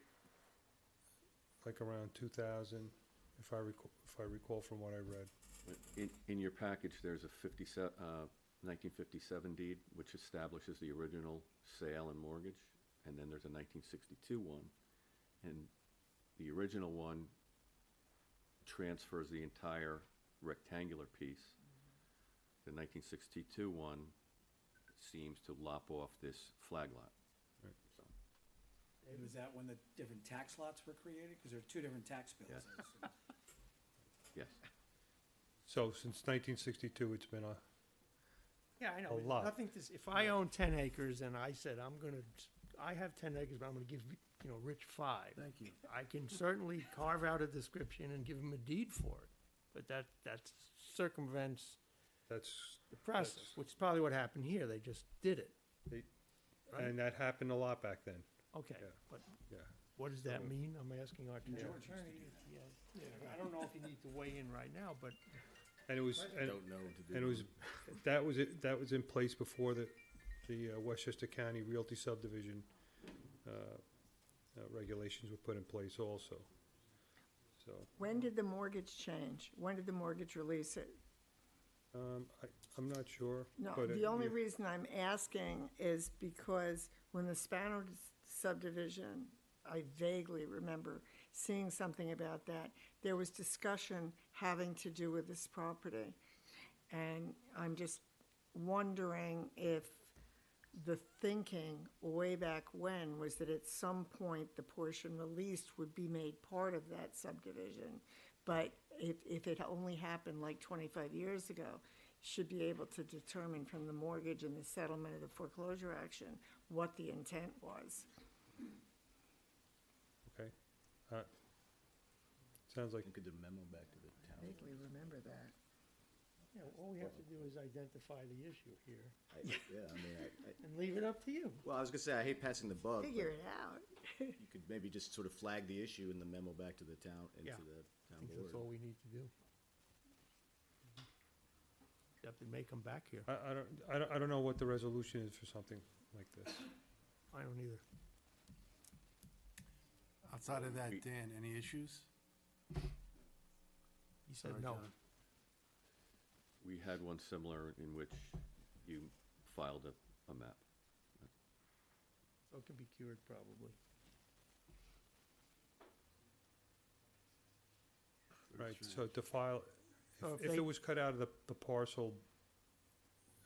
like around 2000, if I recall from what I read. In your package, there's a 1957 deed, which establishes the original sale and mortgage, and then there's a 1962 one. And the original one transfers the entire rectangular piece. The 1962 one seems to lop off this flag lot. Right. So, Was that when the different tax lots were created? Because there are two different tax bills. Yes. I assume. yes. So since 1962, it's been a, Yeah, I know. A It's lot. Nothing to, if I own 10 acres and I said, I have 10 acres, but I'm gonna give, Rich 5. Thank you. I can certainly carve out a description and give him a deed for it, but that circumvents that's, the process, which is probably what happened here. They just did it. Right. and that happened a lot back then, Okay, Yeah. but yeah. what does that mean? I'm asking our George town used to attorney. do Yeah, I don't know if you need to weigh in right now, but And it was, and Don't know to do. and it was, that was in place before the Westchester County Realty subdivision regulations were put in place also. So, When did the mortgage change? When did the mortgage release it? I'm not sure. No, but the only reason I'm asking is because when the Spano subdivision, I vaguely remember seeing something about that. There was discussion having to do with this property. And I'm just wondering if the thinking way back when was that at some point the portion released would be made part of that subdivision. But if it only happened like 25 years ago, should be able to determine from the mortgage and the settlement of the foreclosure action what the intent was. Okay. Sounds like, You could do a memo back to the I town. vaguely remember that. all we have to do is identify the issue here Yeah, I mean, and leave it up to you. well, I was gonna say, I hate passing the buck, but Figure it out. you could maybe just sort of flag the issue in the memo back to the town, Yeah. into the I town think that's board. all we need to do. You have to make them back here. I don't know what the resolution is for something like this. I don't either. Outside of that, Dan, any issues? He said Sorry, no. John. We had one similar in which you filed a map. So it can be cured probably. Right, so to file, So if if they- it was cut out of the parcel,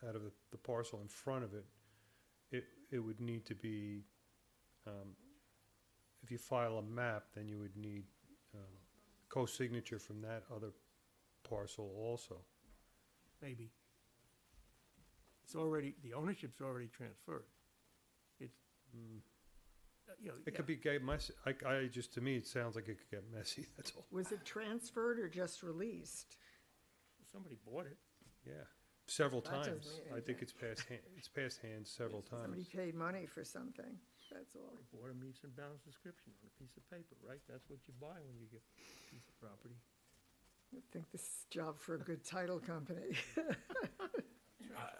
out of the parcel in front of it, it would need to be, if you file a map, then you would need co-signature from that other parcel also. Maybe. It's already, the ownership's already transferred. It's, It could be messy, I just, to me, it sounds like it could get messy, that's all. Was it transferred or just released? somebody bought it. Yeah, several That doesn't times. mean I think anything. it's passed hands several Somebody times. paid money for something, that's all. They bought a meets and bounds description on a piece of paper, right? That's what you buy when you get a piece of property. I think this is a job for a good title company.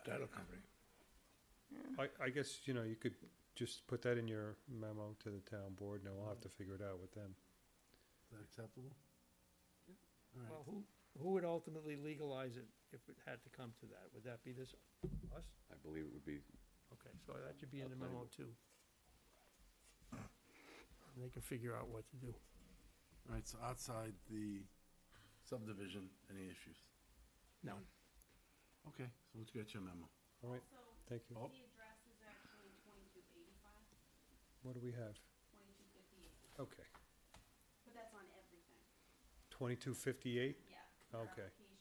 Title company. I guess, you could just put that in your memo to the town board, and we'll have to figure it out with them. Is that acceptable? All right. Well, who would ultimately legalize it if it had to come to that? Would that be us? I believe it would be, Okay, so that should be in the memo too. And they can figure out what to do. All right, so outside the subdivision, any issues? No. Okay, so let's get your memo. All right, thank you. Oh. The address is actually 2285, What do we have? 2258, Okay, but that's on everything. 2258? Yeah. Your Okay. applications,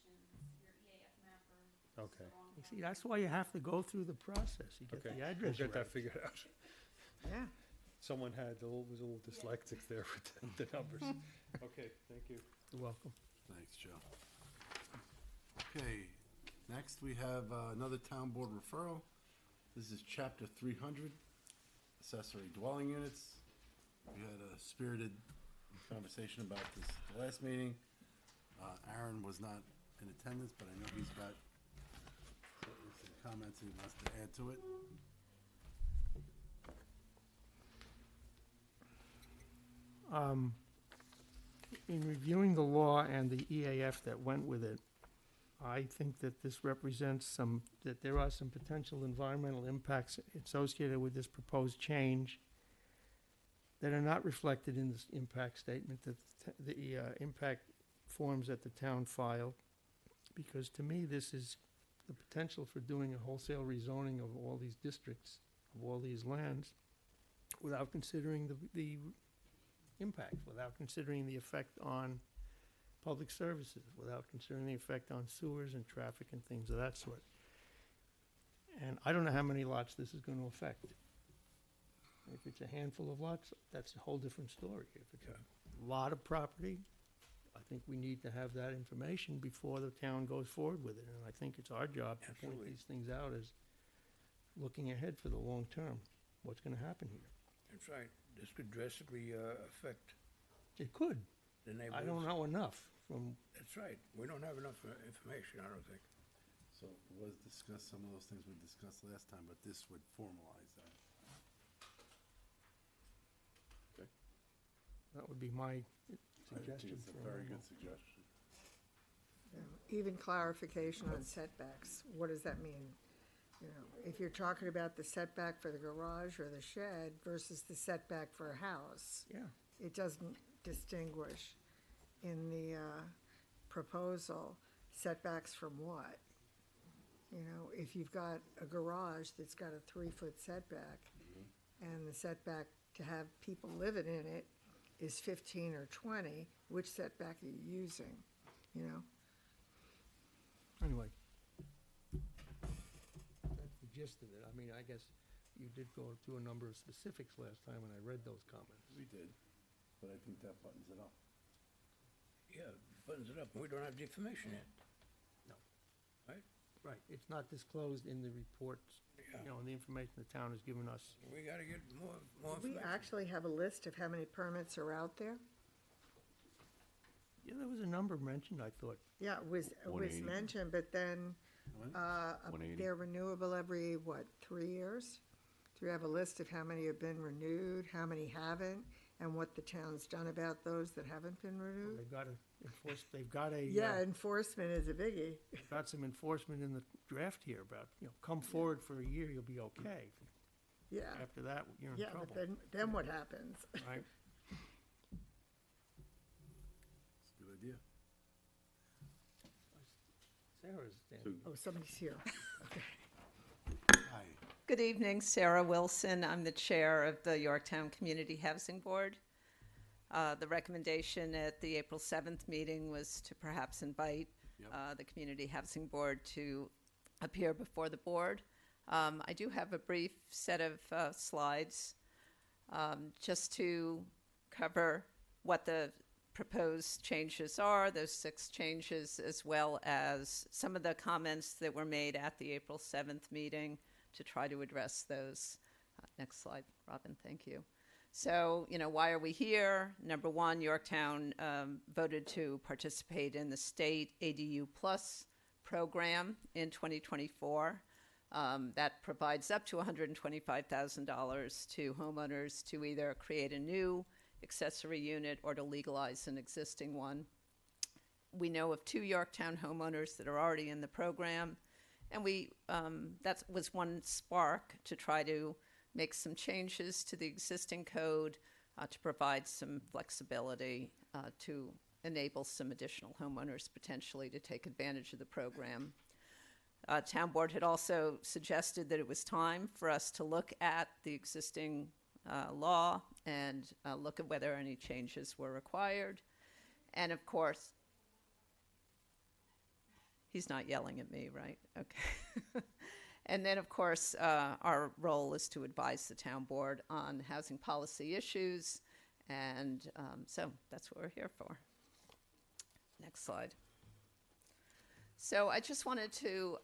your EAF mapper. it's Okay. the wrong You one. see, that's why you have to go through the process. You get Okay, the we'll address get that right. figured out. Yeah. Someone was a little dyslexic there with the numbers. Okay, thank you. You're welcome. Thanks, Joe. Okay, next we have another town board referral. This is chapter 300, accessory dwelling units. We had a spirited conversation about this at the last meeting. Aaron was not in attendance, but I know he's got some comments he wants to add to it. In reviewing the law and the EAF that went with it, I think that this represents that there are some potential environmental impacts associated with this proposed change that are not reflected in this impact statement, that the impact forms that the town filed. Because to me, this is the potential for doing a wholesale rezoning of all these districts, of all these lands, without considering the impact, without considering the effect on public services without considering the effect on sewers and traffic and things of that sort. And I don't know how many lots this is going to affect. If it's a handful of lots, that's a whole different story. If it's a lot of property, I think we need to have that information before the town goes forward with it. And I think it's our job to point Absolutely. these things out as looking ahead for the long term, what's going to happen here. That's right. This could drastically affect It could. the neighborhoods. I don't know enough from, That's right. We don't have enough information, I don't think. So it was discussed, some of those things we discussed last time, but this would formalize that. that would be my I think suggestion. it's for a very Arundel. good suggestion. Even clarification on setbacks, what does that mean? You know, if you're talking about the setback for the garage or the shed versus the setback for a house, Yeah. it doesn't distinguish in the proposal setbacks from what? You know, if you've got a garage that's got a 3-foot setback and the setback to have people living in it is 15 or 20, which setback are you using, you know? Anyway. That's the gist of it. I mean, I guess you did go through a number of specifics last time when I read those comments. We did, but I think that buttons it up. Yeah, buttons it up. We don't have the information yet. No. Right? Right, it's not disclosed in the reports, Yeah. you know, in the information the town has given us. We gotta get more We information. actually have a list of how many permits are out there. Yeah, there was a number mentioned, I thought. Yeah, it was 180. mentioned, but then, 180. they're renewable every, 3 years? Do we have a list of how many have been renewed, how many haven't, and what the town's done about those that haven't been renewed? They've got to enforce, they've got a, Yeah, enforcement is a biggie. they've got some enforcement in the draft here about, you know, come forward for a year, you'll be okay. Yeah, After that, you're in yeah, trouble, but then what happens? right? It's a good idea. Sarah's standing. Oh, somebody's here. Hi. Good evening, Sarah Wilson. I'm the chair of the Yorktown Community Housing Board. The recommendation at the April 7th meeting was to perhaps invite the Community Housing Board to appear before the board. I do have a brief set of slides just to cover what the proposed changes are, those 6 changes, as well as some of the comments that were made at the April 7th meeting to try to address those. Next slide, Robin, thank you. So, you know, why are we here? Number one, Yorktown voted to participate in the state ADU Plus program in 2024. That provides up to $125,000 to homeowners to either create a new accessory unit or to legalize an existing one. We know of 2 Yorktown homeowners that are already in the program, and that was one spark to try to make some changes to the existing code to provide some flexibility to enable some additional homeowners potentially to take advantage of the program. Town Board had also suggested that it was time for us to look at the existing law and look at whether any changes were required. And of course, he's not yelling at me, right? Okay. And then, of course, our role is to advise the town board on housing policy issues. And so that's what we're here for. Next slide. So I just wanted to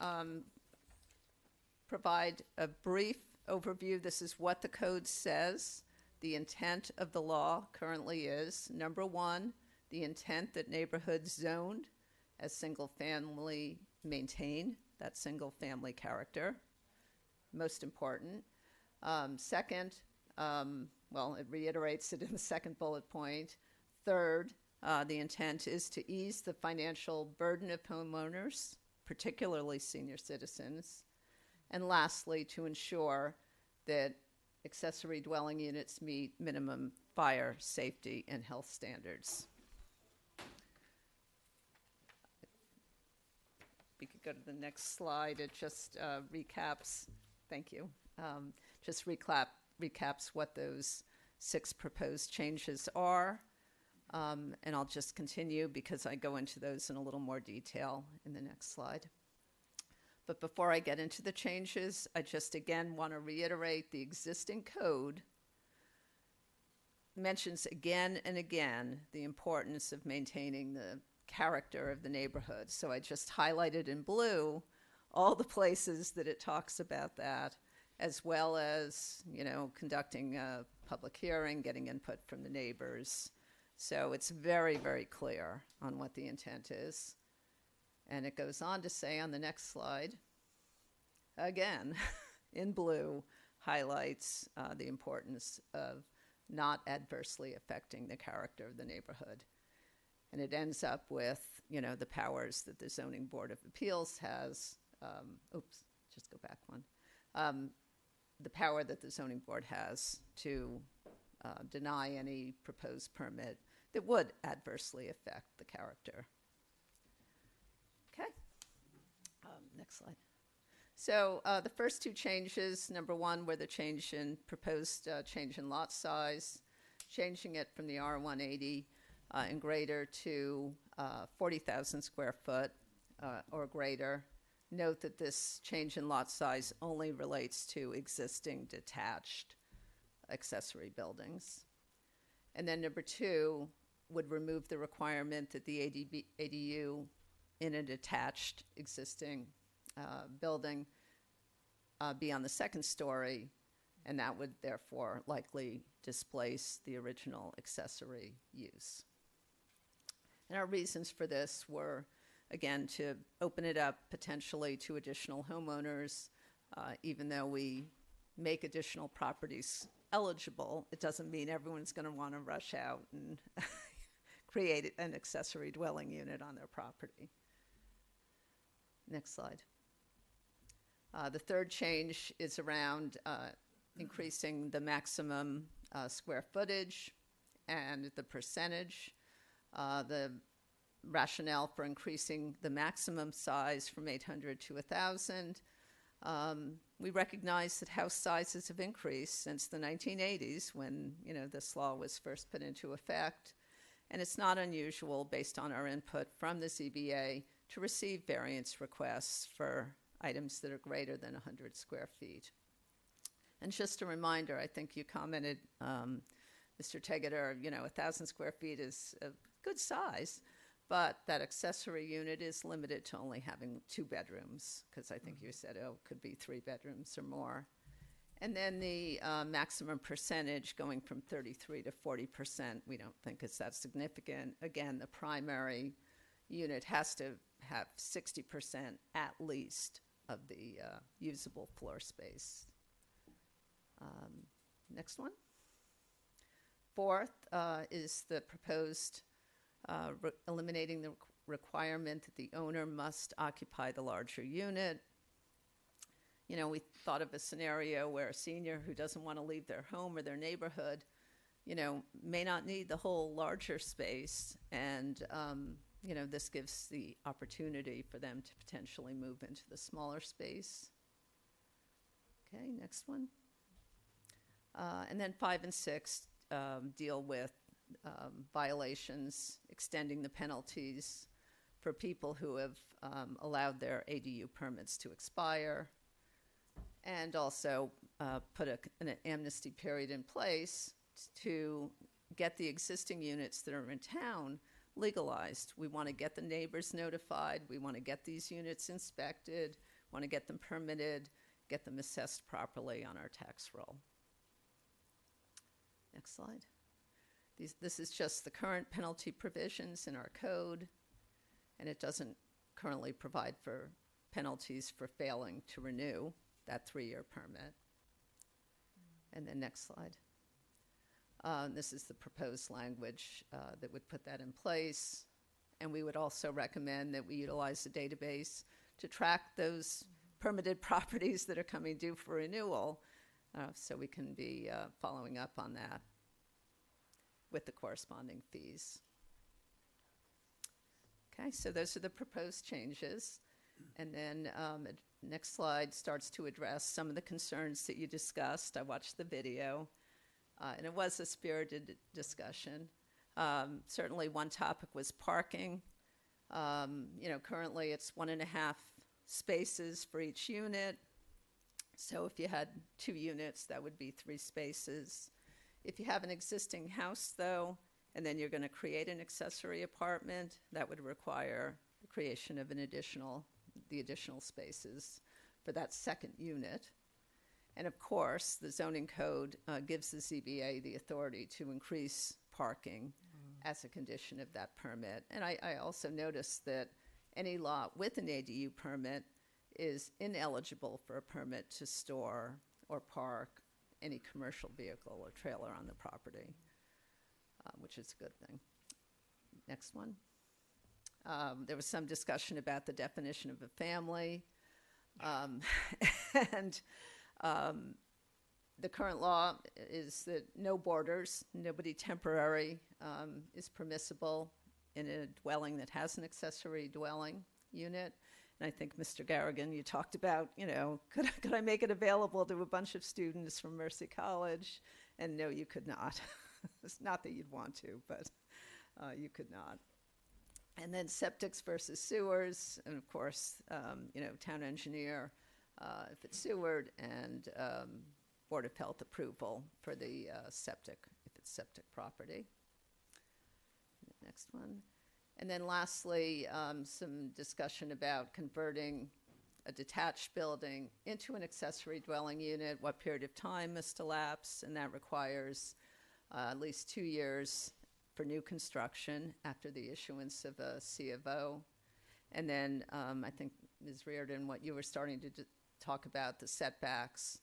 provide a brief overview. This is what the code says. The intent of the law currently is, number one, the intent that neighborhoods zoned as single-family maintain that single-family character. Most important. Second, well, it reiterates it in the second bullet point. Third, the intent is to ease the financial burden of homeowners, particularly senior citizens. And lastly, to ensure that accessory dwelling units meet minimum fire safety and health standards. We could go to the next slide. It just recaps, thank you, just recaps what those 6 proposed changes are. And I'll just continue because I go into those in a little more detail in the next slide. But before I get into the changes, I just again want to reiterate the existing code mentions again and again the importance of maintaining the character of the neighborhood. So I just highlighted in blue all the places that it talks about that, as well as, you know, conducting a public hearing, getting input from the neighbors. So it's very, very clear on what the intent is. And it goes on to say on the next slide, again, in blue, highlights the importance of not adversely affecting the character of the neighborhood. And it ends up with, you know, the powers that the Zoning Board of Appeals has. Just go back one. The power that the Zoning Board has to deny any proposed permit that would adversely affect the character. Okay. Next slide. So the first two changes, number one, were the proposed change in lot size, changing it from the R180 and greater to 40,000 square foot or greater. Note that this change in lot size only relates to existing detached accessory buildings. And then number two would remove the requirement that the ADU in a detached existing building be on the second story, and that would therefore likely displace the original accessory use. And our reasons for this were, again, to open it up potentially to additional homeowners. Even though we make additional properties eligible, it doesn't mean everyone's going to want to rush out and create an accessory dwelling unit on their property. Next slide. The third change is around increasing the maximum square footage and the percentage. The rationale for increasing the maximum size from 800 to 1,000. We recognize that house sizes have increased since the 1980s when, you know, this law was first put into effect. And it's not unusual, based on our input from the ZBA, to receive variance requests for items that are greater than 100 square feet. And just a reminder, I think you commented, Mr. Tegeter, you know, 1,000 square feet is a good size, but that accessory unit is limited to only having 2 bedrooms, because I think you said, oh, it could be 3 bedrooms or more. And then the maximum percentage going from 33 to 40%, we don't think is that significant. Again, the primary unit has to have 60% at least of the usable floor space. Next one. Fourth is the proposed eliminating the requirement that the owner must occupy the larger unit. You know, we thought of a scenario where a senior who doesn't want to leave their home or their neighborhood, you know, may not need the whole larger space, and you know, this gives the opportunity for them to potentially move into the smaller space. Okay, next one. And then 5 and 6 deal with violations, extending the penalties for people who have allowed their ADU permits to expire, and also put an amnesty period in place to get the existing units that are in town legalized. We want to get the neighbors notified. We want to get these units inspected, want to get them permitted, get them assessed properly on our tax roll. Next slide. This is just the current penalty provisions in our code, and it doesn't currently provide for penalties for failing to renew that 3-year permit. And then next slide. This is the proposed language that would put that in place. And we would also recommend that we utilize the database to track those permitted properties that are coming due for renewal, so we can be following up on that with the corresponding fees. Okay, so those are the proposed changes. And then next slide starts to address some of the concerns that you discussed. I watched the video, and it was a spirited discussion. Certainly one topic was parking. Currently it's 1.5 spaces for each unit. So if you had 2 units, that would be 3 spaces. If you have an existing house, though, and then you're going to create an accessory apartment, that would require the creation of the additional spaces for that second unit. And of course, the zoning code gives the ZBA the authority to increase parking as a condition of that permit. And I also noticed that any lot with an ADU permit is ineligible for a permit to store or park any commercial vehicle or trailer on the property, which is a good thing. Next one. There was some discussion about the definition of a family. And the current law is that no borders, nobody temporary is permissible in a dwelling that has an accessory dwelling unit. And I think, Mr. Garrigan, you talked about, could I make it available to a bunch of students from Mercy College? And no, you could not. It's not that you'd want to, but you could not. And then septics versus sewers, and of course, town engineer, if it's sewered, and Board of Health approval for the septic, if it's septic property. Next one. And then lastly, some discussion about converting a detached building into an accessory dwelling unit, what period of time must elapse, and that requires at least 2 years for new construction after the issuance of a C of O. And then I think, Ms. Reardon, what you were starting to talk about, the setbacks.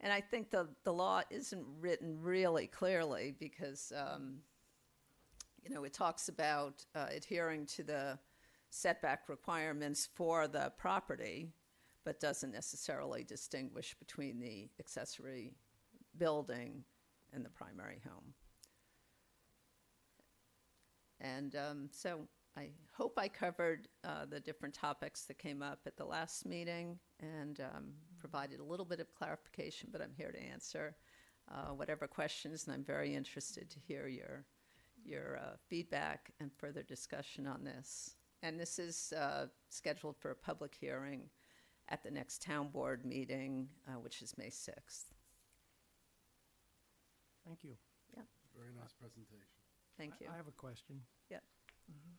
And I think the law isn't written really clearly because it talks about adhering to the setback requirements for the property, but doesn't necessarily distinguish between the accessory building and the primary home. And so I hope I covered the different topics that came up at the last meeting and provided a little bit of clarification, but I'm here to answer whatever questions, and I'm very interested to hear your feedback and further discussion on this. And this is scheduled for a public hearing at the next town board meeting, which is May 6th. Thank you. Yeah, Very nice presentation. thank you. I have a question. Yeah.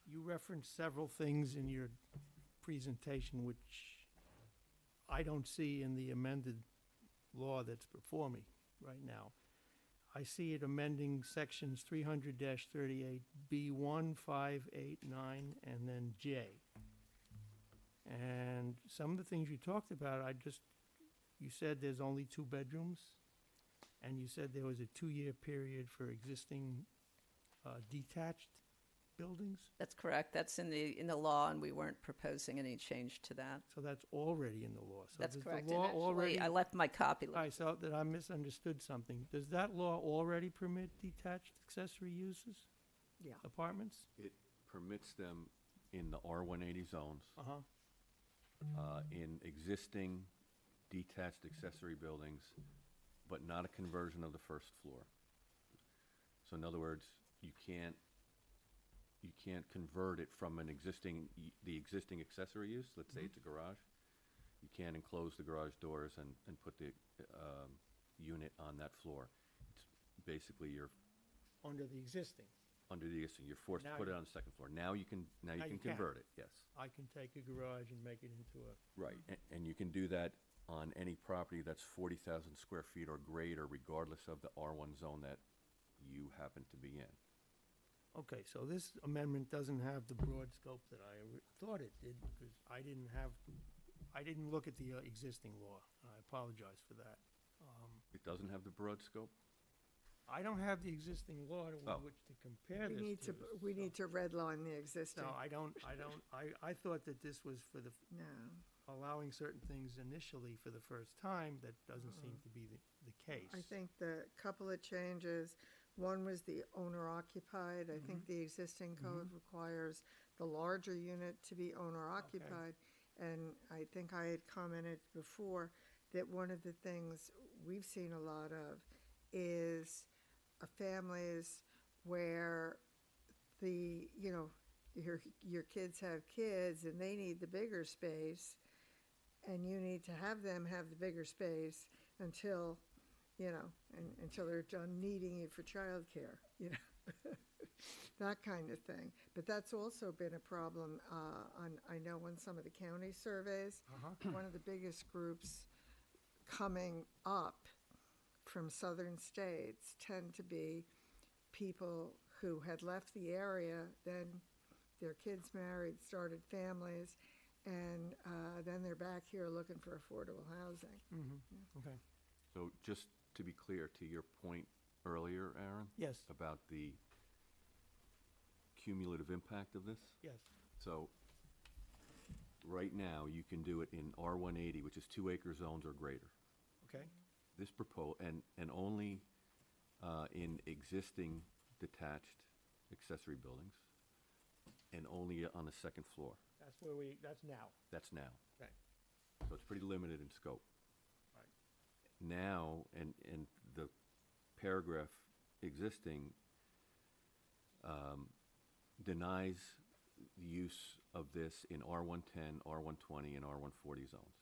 You referenced several things in your presentation which I don't see in the amended law that's before me right now. I see it amending sections 300-38B1, 5, 8, 9, and then J. And some of the things you talked about, you said there's only 2 bedrooms, and you said there was a 2-year period for existing detached buildings? That's correct. That's in the law, and we weren't proposing any change to that. So that's already in the law. So That's does the correct. law And actually, already- I left my copy. All right, so that I misunderstood something. Does that law already permit detached accessory uses? Yeah. Apartments? It permits them in the R180 zones, Uh-huh. in existing detached accessory buildings, but not a conversion of the first floor. So in other words, you can't convert it from the existing accessory use. Let's say it's a garage. You can't enclose the garage doors and put the unit on that floor. It's basically you're Under the existing. you're forced to Now put it you- on the second floor. Now you can you can. convert it, yes. I can take a garage and make it into a... Right, and you can do that on any property that's 40,000 square feet or greater, regardless of the R1 zone that you happen to be in. Okay, so this amendment doesn't have the broad scope that I thought it did, because I didn't look at the existing law, and I apologize for that. It doesn't have the broad scope? I don't have the existing law with Oh. which to compare We this need to, to. we need to redline the existing. No, I thought that this was for No. allowing certain things initially for the first time. That doesn't seem to be the case. I think the couple of changes, one was the owner occupied. I think the existing code requires the larger unit to be owner occupied. And I think I had commented before that one of the things we've seen a lot of is families where your kids have kids and they need the bigger space, and you need to have them have the bigger space until, until they're done needing you for childcare, that kind of thing. But that's also been a problem, I know on some of the county surveys, one of the biggest groups coming up from southern states tend to be people who had left the area, then their kids married, started families, and then they're back here looking for affordable housing. Okay. So just to be clear, to your point earlier, Aaron? Yes. About the cumulative impact of this? Yes. So, right now, you can do it in R180, which is 2-acre zones or greater. Okay. This and only in existing detached accessory buildings, and only on the second floor. That's now. That's now. Okay. So it's pretty limited in scope. Right. Now, and the paragraph existing denies the use of this in R110, R120, and R140 zones.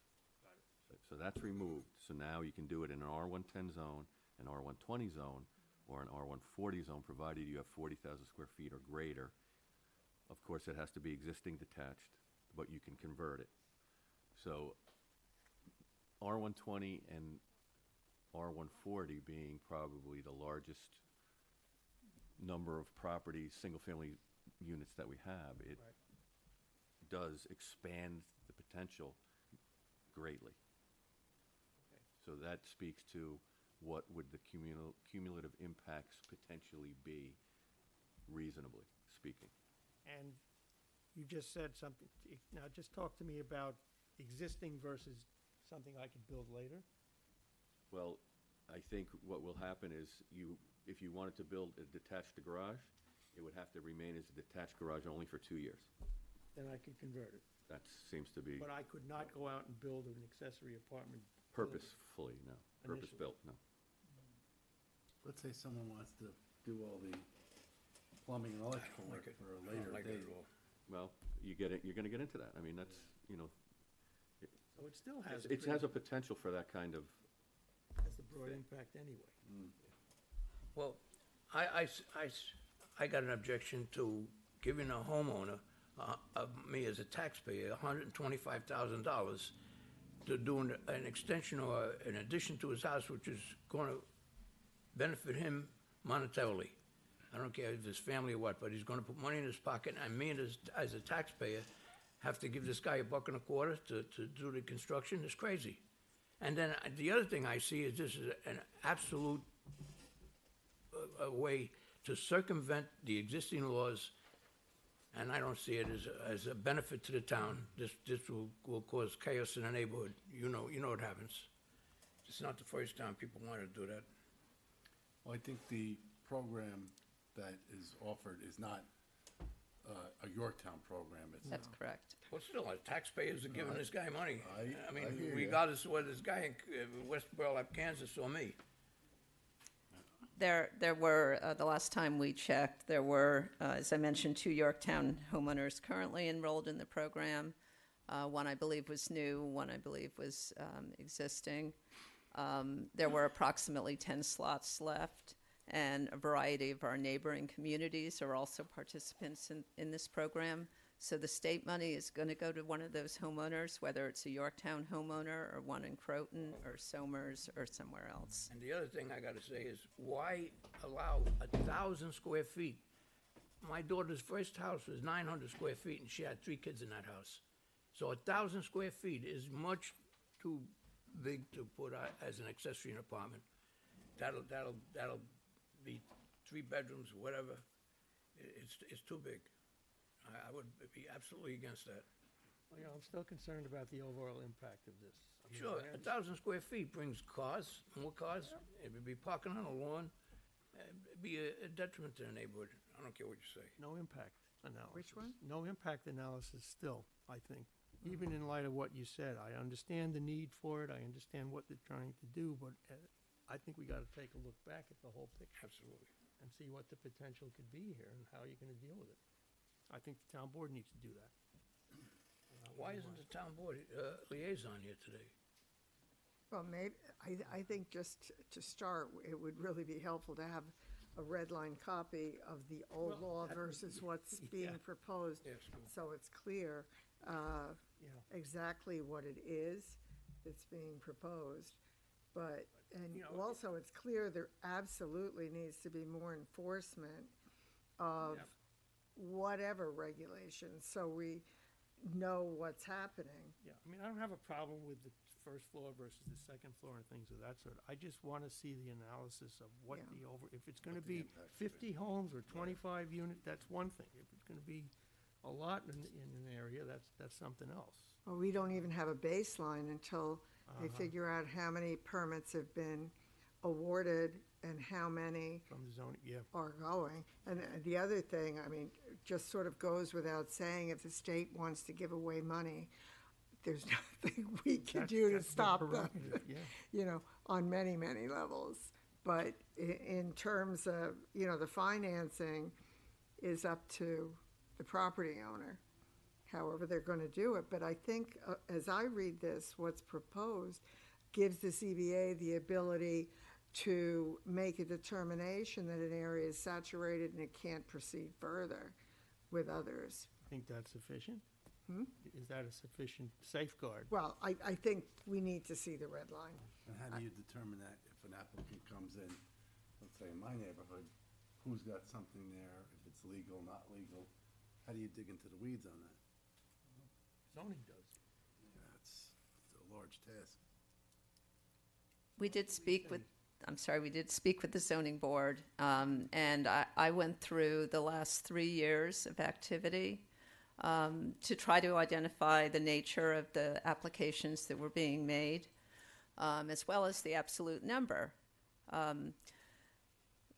So that's removed. So now you can do it in an R110 zone, an R120 zone, or an R140 zone, provided you have 40,000 square feet or greater. Of course, it has to be existing detached, but you can convert it. So R120 and R140 being probably the largest number of properties, single-family units that we have, it does expand the potential greatly. So that speaks to what would the cumulative impacts potentially be, reasonably speaking. And you just said something, now just talk to me about existing versus something I could build later. Well, I think what will happen is if you wanted to build a detached garage, it would have to remain as a detached garage only for 2 years. Then I could convert it. That seems to be But I could not go out and build an accessory apartment. purposefully, no. Initially. Purpose-built, no. Let's say someone wants to do all the plumbing and electrical work for a later date. Well, you're gonna get into that. I mean, that's, So it still has. it has a potential for that kind of, Has the broad impact anyway. Well, I got an objection to giving a homeowner, me as a taxpayer, $125,000 to do an extension or an addition to his house, which is going to benefit him monetarily. I don't care if his family or what, but he's going to put money in his pocket, and me as a taxpayer have to give this guy $1.25 to do the construction. It's crazy. And then the other thing I see is this is an absolute a way to circumvent the existing laws, and I don't see it as a benefit to the town. This will cause chaos in the neighborhood. You know what happens. It's not the first time people want to do that. Well, I think the program that is offered is not a Yorktown program. It's That's correct. Well, still, taxpayers are giving this guy money. I I mean, hear ya. regardless of whether this guy in West Burlap, Kansas, or me. There were, the last time we checked, there were, as I mentioned, 2 Yorktown homeowners currently enrolled in the program. One, I believe, was new, one, I believe, was existing. There were approximately 10 slots left, and a variety of our neighboring communities are also participants in this program. So the state money is going to go to one of those homeowners, whether it's a Yorktown homeowner or one in Croton or Somers or somewhere else. And the other thing I gotta say is, why allow 1,000 square feet? My daughter's first house was 900 square feet, and she had 3 kids in that house. So 1,000 square feet is much too big to put as an accessory apartment. That'll be 3 bedrooms, whatever. It's too big. I would be absolutely against that. Well, I'm still concerned about the overall impact of this. I mean, Sure, I 1,000 square feet brings cars, more cars. It would be parking on a lawn. It'd be a detriment to the neighborhood. I don't care what you say. No impact analysis. Which one? No impact analysis still, I think. Even in light of what you said, I understand the need for it, I understand what they're trying to do, but I think we gotta take a look back at the whole picture Absolutely. and see what the potential could be here and how you're gonna deal with it. I think the town board needs to do that. Why isn't the town board liaison here today? Well, maybe, I think just to start, it would really be helpful to have a red line copy of the old law versus what's being proposed. Yes, cool. So it's clear, exactly what it is that's being proposed. But, and also it's clear there absolutely needs to be more enforcement of whatever regulations, so we know what's happening. Yeah, I mean, I don't have a problem with the first floor versus the second floor and things of that sort. I just wanna see the analysis of what Yeah. the if it's gonna be 50 homes or 25 unit, that's one thing. If it's gonna be a lot in an area, that's something else. Well, we don't even have a baseline until they figure out how many permits have been awarded and how many From the zoning, yeah. are going. And the other thing, I mean, just sort of goes without saying, if the state wants to give away money, there's nothing we can That's- do to that's their stop them, prerogative, yeah. you know, on many, many levels. But in terms of, you know, the financing is up to the property owner, however they're gonna do it. But I think, as I read this, what's proposed gives the CBA the ability to make a determination that an area is saturated and it can't proceed further with others. Think that's sufficient? Is that a sufficient safeguard? Well, I think we need to see the red line. And how do you determine that if an applicant comes in, let's say in my neighborhood, who's got something there, if it's legal, not legal? How do you dig into the weeds on that? Zoning does. Yeah, it's a large task. We did speak with, I'm sorry, we did speak with the zoning board, and I went through the last 3 years of activity to try to identify the nature of the applications that were being made, as well as the absolute number.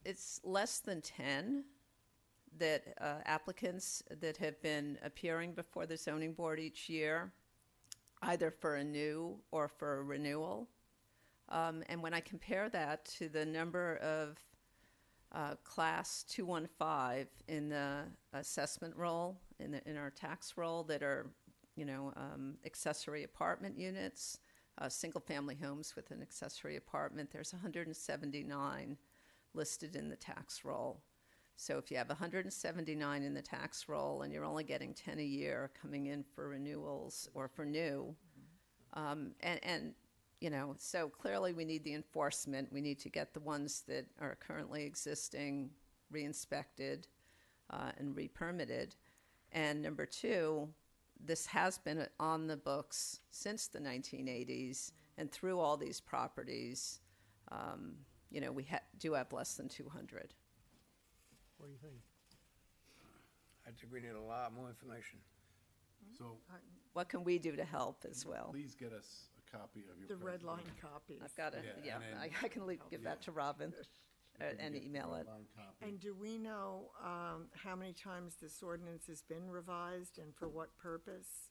It's less than 10 that applicants that have been appearing before the zoning board each year, either for a new or for a renewal. And when I compare that to the number of class 215 in the assessment roll, in our tax roll, that are, accessory apartment units, single-family homes with an accessory apartment, there's 179 listed in the tax roll. So if you have 179 in the tax roll and you're only getting 10 a year coming in for renewals or for new, so clearly we need the enforcement. We need to get the ones that are currently existing re-inspected and re-permitted. And number two, this has been on the books since the 1980s, and through all these properties, we do have less than 200. What do you think? I think we need a lot more information. So What can we do to help as well? please get us a copy of your. The red line presentation. copies. I've got it, Yeah, yeah, and then- I can give that to Robin If you and get the email red it. line copy. And do we know how many times this ordinance has been revised and for what purpose?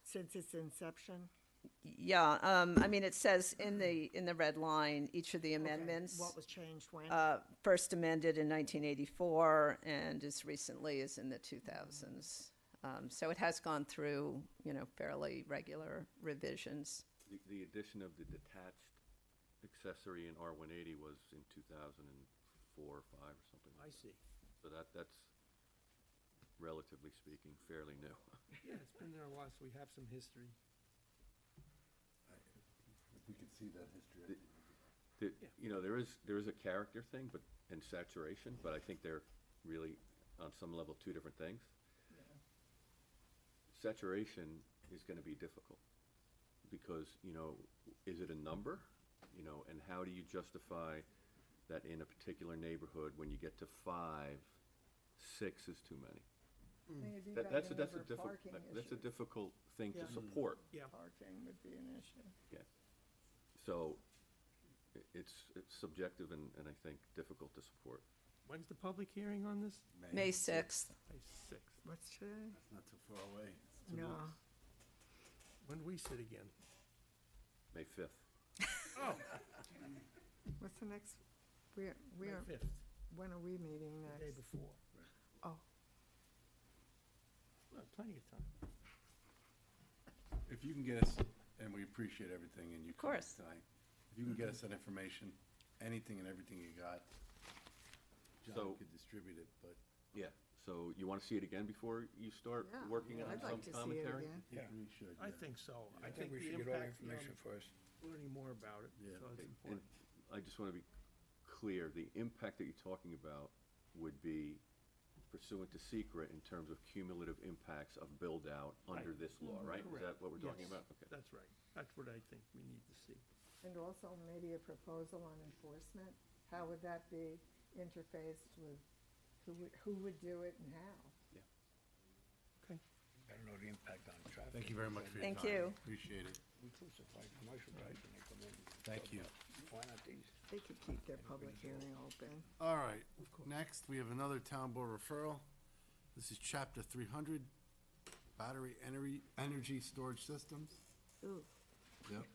Since its inception? Yeah, it says in the red line, each of the Okay, amendments. What was changed when? First amended in 1984 and as recently as in the 2000s. So it has gone through, fairly regular revisions. The addition of the detached accessory in R180 was in 2004 or 5 or something I like that. see. So that's, relatively speaking, fairly new. Yeah, it's been there a while, so we have some history. If we could see that history. There is a character thing, and saturation, but I think they're really, on some level, two different things. Saturation is gonna be difficult, because, is it a number? And how do you justify that in a particular neighborhood, when you get to 5, 6 is too many? That's a difficult thing to Yeah. support. Yeah. Parking would be an issue. Yeah. So it's subjective and I think difficult to support. When's the public hearing on this? May 6th. May 6th. What's today? That's not too far away. It's 2 No. months. When do we sit again? May 5th. What's the next, we May are, 5th, when are we meeting the day next? before. Oh, Well, plenty of time. If you can get us, and we appreciate everything and you Of course. coming tonight. If you can get us that information, anything and everything you got, John So- could distribute it, but Yeah, so you want to see it again before you start yeah. working on I'd some like to see it commentary? again. I think we should. I yeah. think so. I think we the should get all the impact, information first. Learning more about it, Yeah. so it's Okay, important. And I just want to be clear, the impact that you're talking about would be pursuant to secret in terms of cumulative impacts of build-out under Right. this law, right? Is Correct. that what we're talking Yes, about? Okay. That's right. That's what I think we need to see. And also maybe a proposal on enforcement. How would that be interfaced with, who would do it and how? I don't know the impact on traffic. Thank you very much for your time. Thank you. Appreciate it. We crucify commercial guys when they come in. Thank you. Why not these? They could keep their public hearing open. All right, next, we have another town board referral. This is chapter 300, battery energy storage systems. Ooh, Yep.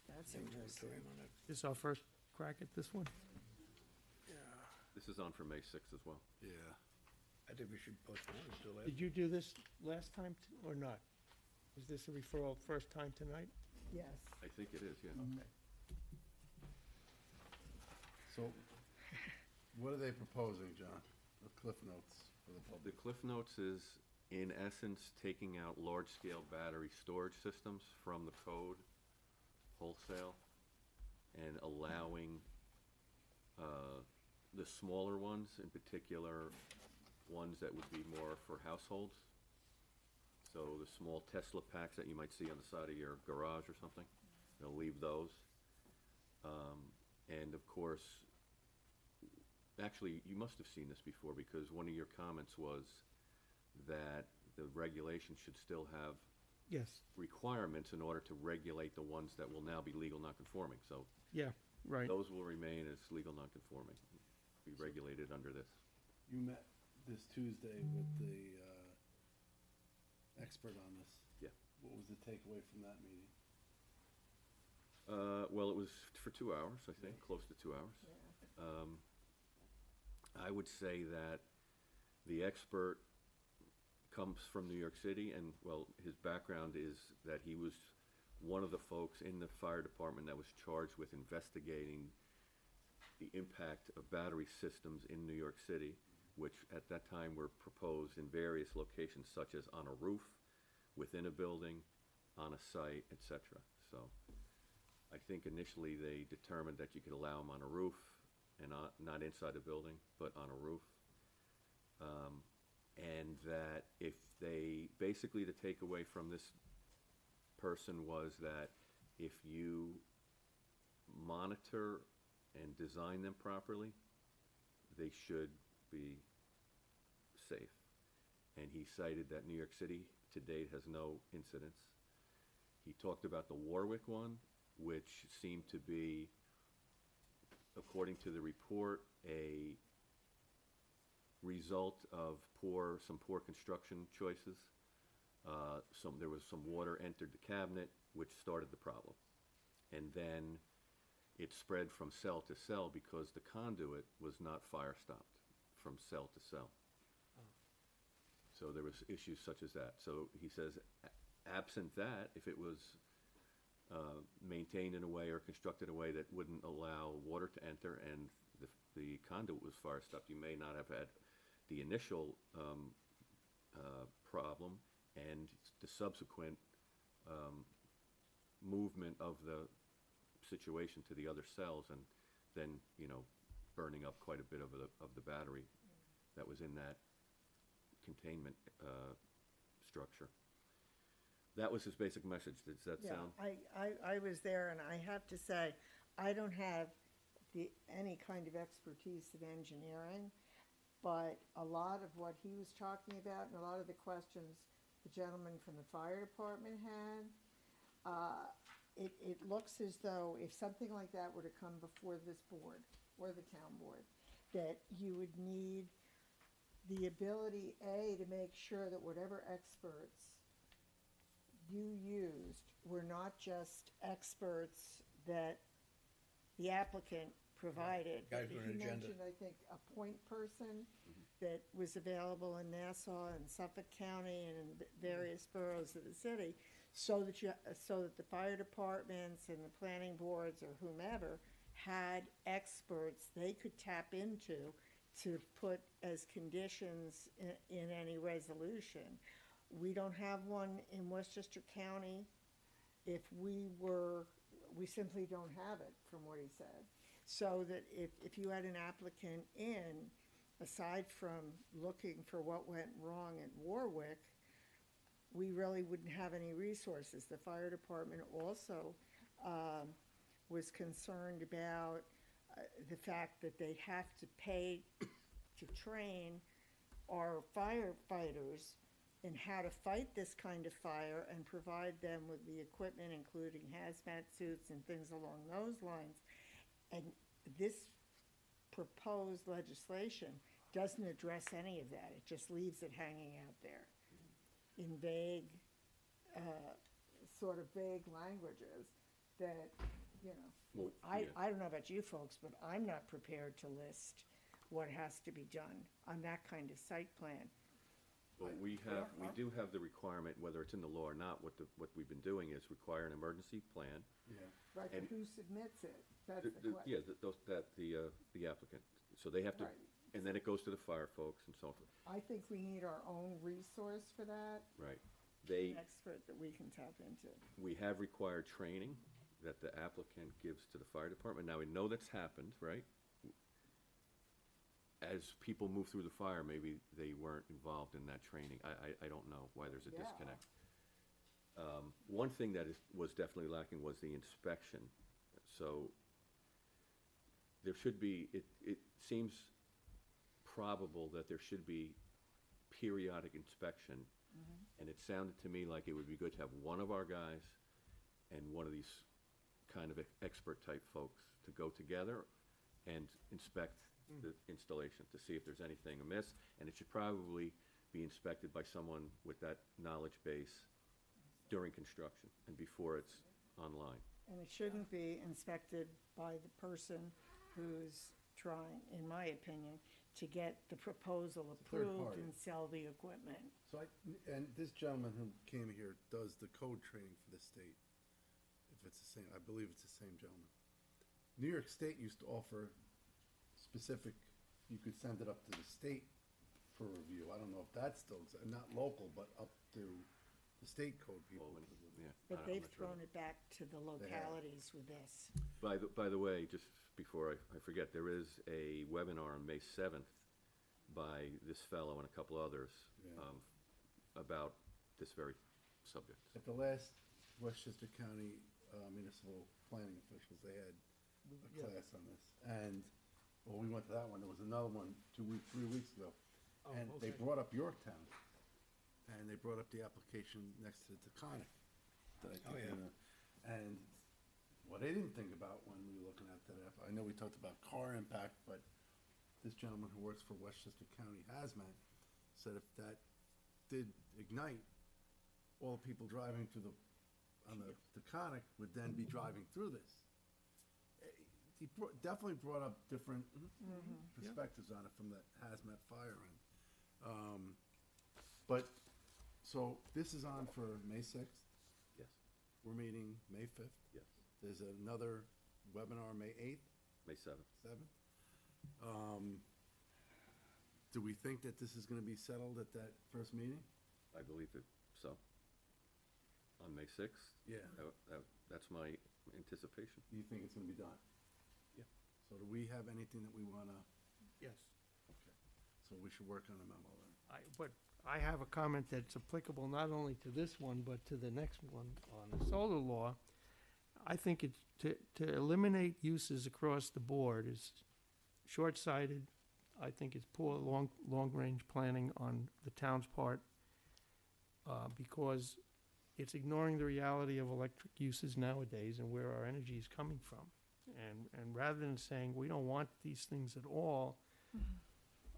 that's interesting. Moratorium on that. This is our first crack at this one? This is on for May 6th as well. Yeah. I think we should postpone it until after. Did you do this last time or not? Is this a referral first time tonight? Yes. I think it is, yeah. Okay. So, what are they proposing, John? The Cliff Notes for the The public. Cliff Notes is, in essence, taking out large-scale battery storage systems from the code wholesale and allowing the smaller ones, in particular, ones that would be more for households. So the small Tesla packs that you might see on the side of your garage or something, they'll leave those. And of course, actually, you must have seen this before because one of your comments was that the regulation should still have Yes, requirements in order to regulate the ones that will now be legal nonconforming. So yeah, right. those will remain as legal nonconforming, be regulated under this. You met this Tuesday with the expert on this. Yeah. What was the takeaway from that meeting? Well, it was for 2 hours, I think, close to 2 hours. I would say that the expert comes from New York City, and, well, his background is that he was one of the folks in the fire department that was charged with investigating the impact of battery systems in New York City, which at that time were proposed in various locations, such as on a roof, within a building, on a site, etc. So I think initially they determined that you could allow them on a roof and not inside a building, but on a roof. And that if they, basically the takeaway from this person was that if you monitor and design them properly, they should be safe. And he cited that New York City to date has no incidents. He talked about the Warwick one, which seemed to be, according to the report, a result of some poor construction choices. There was some water entered the cabinet, which started the problem. And then it spread from cell to cell because the conduit was not fire stopped from cell to cell. So there was issues such as that. So he says, absent that, if it was maintained in a way or constructed in a way that wouldn't allow water to enter and the conduit was fire stopped, you may not have had the initial problem and the subsequent movement of the situation to the other cells, and then, you know, burning up quite a bit of the battery that was in that containment structure. That was his basic message. Does that Yeah, sound? I was there, and I have to say, I don't have any kind of expertise in engineering, but a lot of what he was talking about and a lot of the questions the gentleman from the fire department had, it looks as though if something like that were to come before this board or the town board, that you would need the ability, A, to make sure that whatever experts you used were not just experts that the applicant provided. Guys with an He agenda. mentioned, I think, a point person that was available in Nassau and Suffolk County and in various boroughs of the city, so that the fire departments and the planning boards or whomever had experts they could tap into to put as conditions in any resolution. We don't have one in Westchester County. We simply don't have it, from what he said. So that if you had an applicant in, aside from looking for what went wrong at Warwick, we really wouldn't have any resources. The fire department also was concerned about the fact that they'd have to pay to train our firefighters in how to fight this kind of fire and provide them with the equipment, including hazmat suits and things along those lines. And this proposed legislation doesn't address any of that. It just leaves it hanging out there in vague, sort of vague languages that, you know, Well, I yeah. don't know about you folks, but I'm not prepared to list what has to be done on that kind of site plan. Well, we do have the requirement, whether it's in the law or not, what we've been doing is require an emergency plan. Yeah. Right, but And- who submits it? That's the question. Yeah, the applicant. So they have to, Right. and then it goes to the fire folks and so forth. I think we need our own resource for that, Right. an expert that we can tap into. We have required training that the applicant gives to the fire department. Now, we know that's happened, right? As people move through the fire, maybe they weren't involved in that training. I don't know why there's a Yeah. disconnect. One thing that was definitely lacking was the inspection. So there should be, it seems probable that there should be periodic inspection. And it sounded to me like it would be good to have one of our guys and one of these kind of expert type folks to go together and inspect the installation to see if there's anything amiss. And it should probably be inspected by someone with that knowledge base during construction and before it's online. And it shouldn't be inspected by the person who's trying, in my opinion, to get the proposal Third approved party. and sell the equipment. So and this gentleman who came here does the code training for the state. If it's the same, I believe it's the same gentleman. New York State used to offer specific, you could send it up to the state for review. I don't know if that's still, not local, but up to the state code people. Yeah. But I'm they've not sure. thrown it back to the localities with this. By the way, just before I forget, there is a webinar on May 7th by this fellow and a couple others Yeah. about this very subject. At the last Westchester County municipal planning officials, they had a class on this. And, well, we went to that one. There was another one 3 weeks ago. And they brought up Yorktown. And they brought up the application next to the Taconic. that I think, Oh, yeah. And what they didn't think about when we were looking at that, I know we talked about car impact, but this gentleman who works for Westchester County Hazmat said if that did ignite, all the people driving on the Taconic would then be driving through this. He definitely brought up different perspectives on it from the hazmat fire end. But, so this is on for May 6th. Yes. We're meeting May 5th. Yes. There's another webinar May 8th, May 7th. 7th. Do we think that this is gonna be settled at that first meeting? I believe it so. On May 6th? Yeah. That's my anticipation. You think it's gonna be done? Yeah. So do we have anything that we wanna, Yes. okay, so we should work on a memo then? But I have a comment that's applicable not only to this one, but to the next one on the solar law. I think it's, to eliminate uses across the board is short-sighted. I think it's poor long-range planning on the town's part, because it's ignoring the reality of electric uses nowadays and where our energy is coming from. And rather than saying, we don't want these things at all,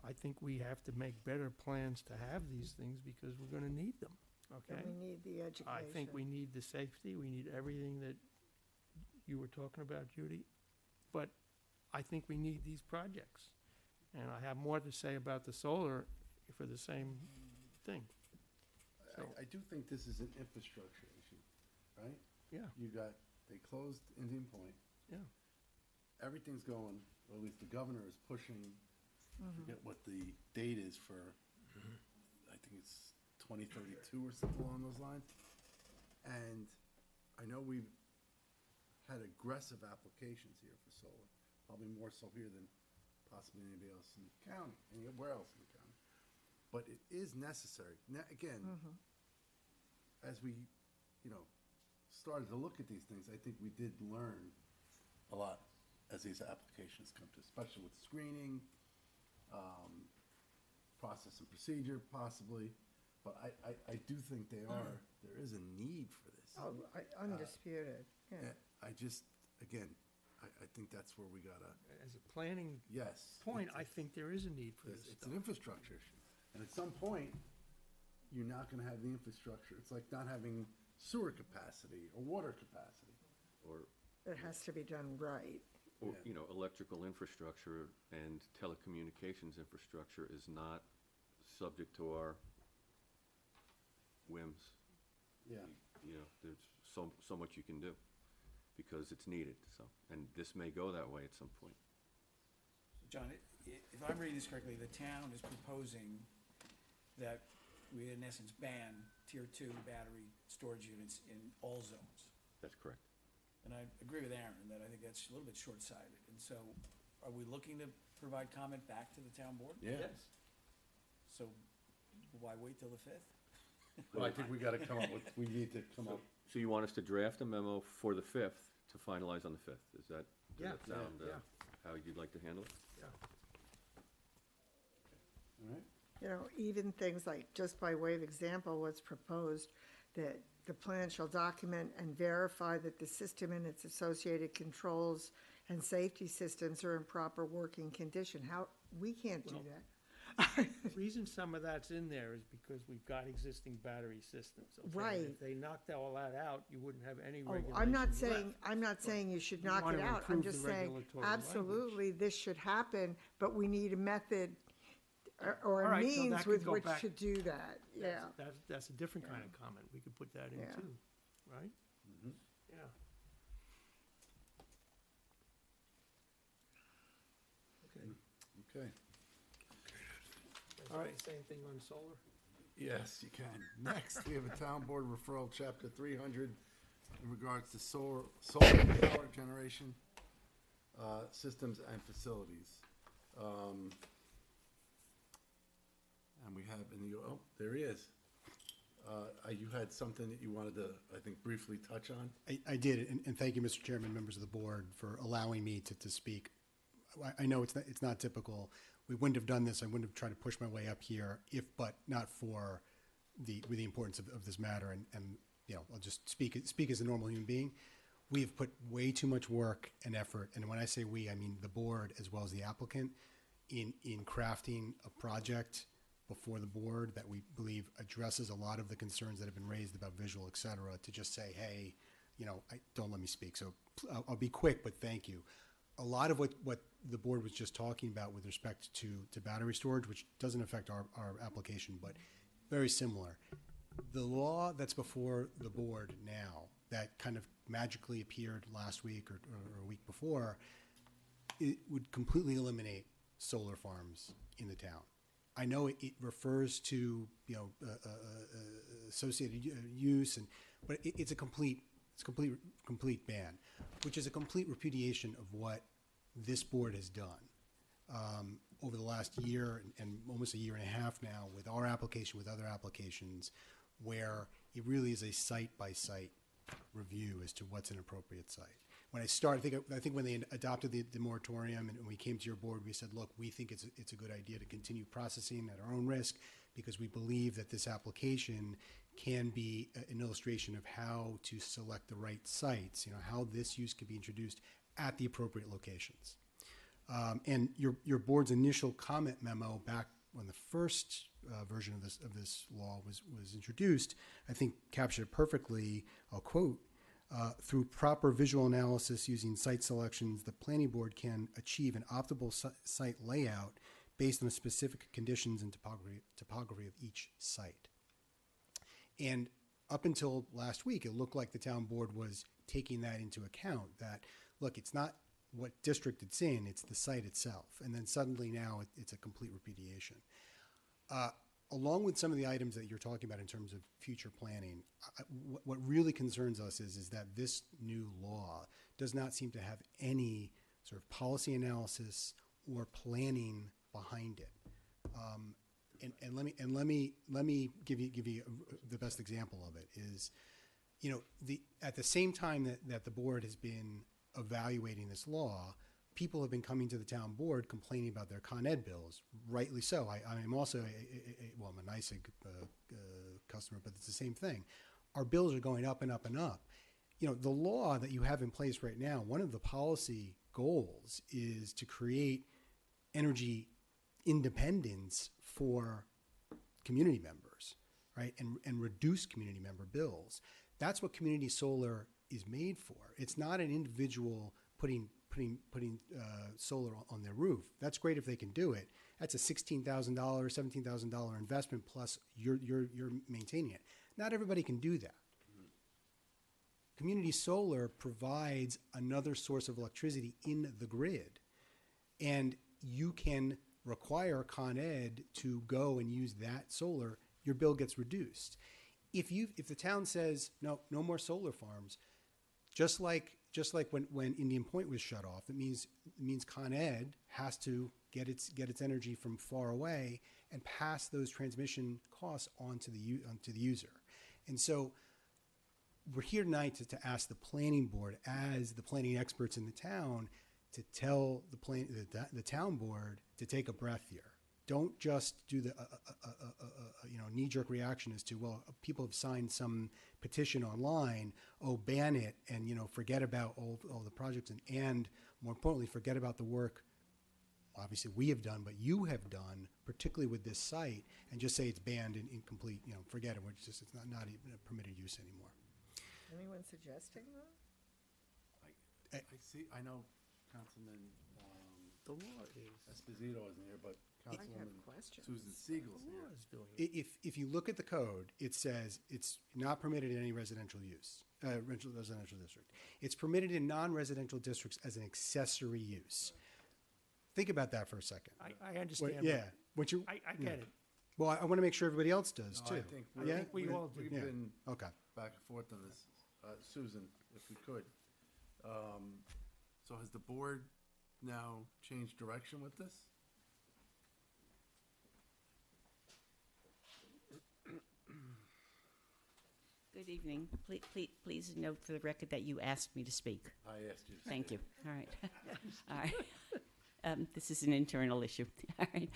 I think we have to make better plans to have these things because we're gonna need them. And okay? we need the education. I think we need the safety, we need everything that you were talking about, Judy. But I think we need these projects. And I have more to say about the solar for the same thing. So, I do think this is an infrastructure issue, right? yeah, They closed Indian Point. yeah. Everything's going, or at least the governor is pushing, I forget what the date is for, I think it's 2032 or something along those lines. And I know we've had aggressive applications here for solar, probably more so here than possibly anybody else in the county, anywhere else in the county. But it is necessary. Now, again, as we, started to look at these things, I think we did learn a lot as these applications come to, especially with screening, process and procedure possibly. But I do think there is a need for this. Oh, undisputed, yeah. I just, again, I think that's where we gotta, As a planning yes. point, I think there is a need for this It's an stuff. infrastructure issue. And at some point, you're not gonna have the infrastructure. It's like not having sewer capacity or water capacity. Or, It has to be done right. Yeah. electrical infrastructure and telecommunications infrastructure is not subject to our whims. Yeah. There's so much you can do because it's needed, so. And this may go that way at some point. John, if I'm reading this correctly, the town is proposing that we in essence ban tier 2 battery storage units in all zones. That's correct. And I agree with Aaron that I think that's a little bit short-sighted. And so are we looking to provide comment back to the town board? Yeah. So why wait till the 5th? Well, I think we gotta come up with, we need to come up. So you want us to draft a memo for the 5th to finalize on the 5th? Does that Yeah, sound yeah. how you'd like to handle it? Yeah. All right? Even things like, just by way of example, what's proposed, that the plan shall document and verify that the system and its associated controls and safety systems are in proper working condition. We can't do Well, that. The reason some of that's in there is because we've got existing battery systems. Okay? And Right. If they knocked all that out, you wouldn't have any Oh, regulation I'm not saying you should We knock want it to out. I'm improve just the saying, regulatory language. absolutely, this should happen, but we need a method or All a right, so means that could with go which back- to do that, yeah. That's a different kind of comment. We could put that in Yeah. too, right? Yeah. Okay. Okay. All right, same thing on solar? Yes, you can. Next, we have a town board referral, chapter 300, in regards to solar power generation, systems and facilities. And we have there he is. You had something that you wanted to, I think, briefly touch on? I did, and thank you, Mr. Chairman, members of the board, for allowing me to speak. I know it's not typical. We wouldn't have done this, I wouldn't have tried to push my way up here if, but not for the importance of this matter, and I'll just speak as a normal human being. We have put way too much work and effort, and when I say we, I mean the board as well as the applicant, in crafting a project before the board that we believe addresses a lot of the concerns that have been raised about visual, et cetera, to just say, hey, don't let me speak. So I'll be quick, but thank you. A lot of what the board was just talking about with respect to battery storage, which doesn't affect our application, but very similar. The law that's before the board now, that kind of magically appeared last week or a week before, it would completely eliminate solar farms in the town. I know it refers to associated use, but it's a complete ban, which is a complete repudiation of what this board has done over the last year and almost a year and a half now with our application, with other applications, where it really is a site-by-site review as to what's an appropriate site. When I started, I think when they adopted the moratorium and we came to your board, we said, look, we think it's a good idea to continue processing at our own risk because we believe that this application can be an illustration of how to select the right sites, how this use could be introduced at the appropriate locations. And your board's initial comment memo back on the first version of this law was introduced, I think captured it perfectly. I'll quote, through proper visual analysis using site selections, the planning board can achieve an optimal site layout based on the specific conditions and topography of each site. And up until last week, it looked like the town board was taking that into account, that, look, it's not what district it's in, it's the site itself. And then suddenly now it's a complete repudiation. Along with some of the items that you're talking about in terms of future planning, what really concerns us is that this new law does not seem to have any sort of policy analysis or planning behind it. And let me give you the best example of it is, you know, at the same time that the board has been evaluating this law, people have been coming to the town board complaining about their Con Ed bills, rightly so. I'm also, I'm a NYSEG customer, but it's the same thing. Our bills are going up and up and up. You know, the law that you have in place right now, one of the policy goals is to create energy independence for community members, right? And reduce community member bills. That's what community solar is made for. It's not an individual putting solar on their roof. That's great if they can do it. That's a $16,000, $17,000 investment plus you're maintaining it. Not everybody can do that. Community solar provides another source of electricity in the grid, and you can require Con Ed to go and use that solar. Your bill gets reduced. If the town says no more solar farms, just like when Indian Point was shut off, it means Con Ed has to get its energy from far away and pass those transmission costs onto the user. And so we're here tonight to ask the planning board, as the planning experts in the town, to tell the town board to take a breath here. Don't just do the knee-jerk reaction as to, well, people have signed some petition online, ban it, and forget about all the projects, and more importantly, forget about the work obviously we have done, but you have done, particularly with this site, and just say it's banned and incomplete. Forget it. It's not even a permitted use anymore. Anyone suggesting that? I know Councilman The law is. Esposito isn't here, but Councilwoman questions. Susan Siegel's The law here. is doing it. If you look at the code, it says it's not permitted in any residential use, residential district. It's permitted in non-residential districts as an accessory use. Think about that for a second. I understand. Yeah. What you? I get it. Well, I want to make sure everybody else does No, too. I think we all do. We've Yeah. been Okay. back and forth on this. Susan, if we could. So has the board now changed direction with this? Good evening. Please note for the record that you asked me to speak. I asked you to Thank speak. you. All right. All right. This is an internal issue. All right.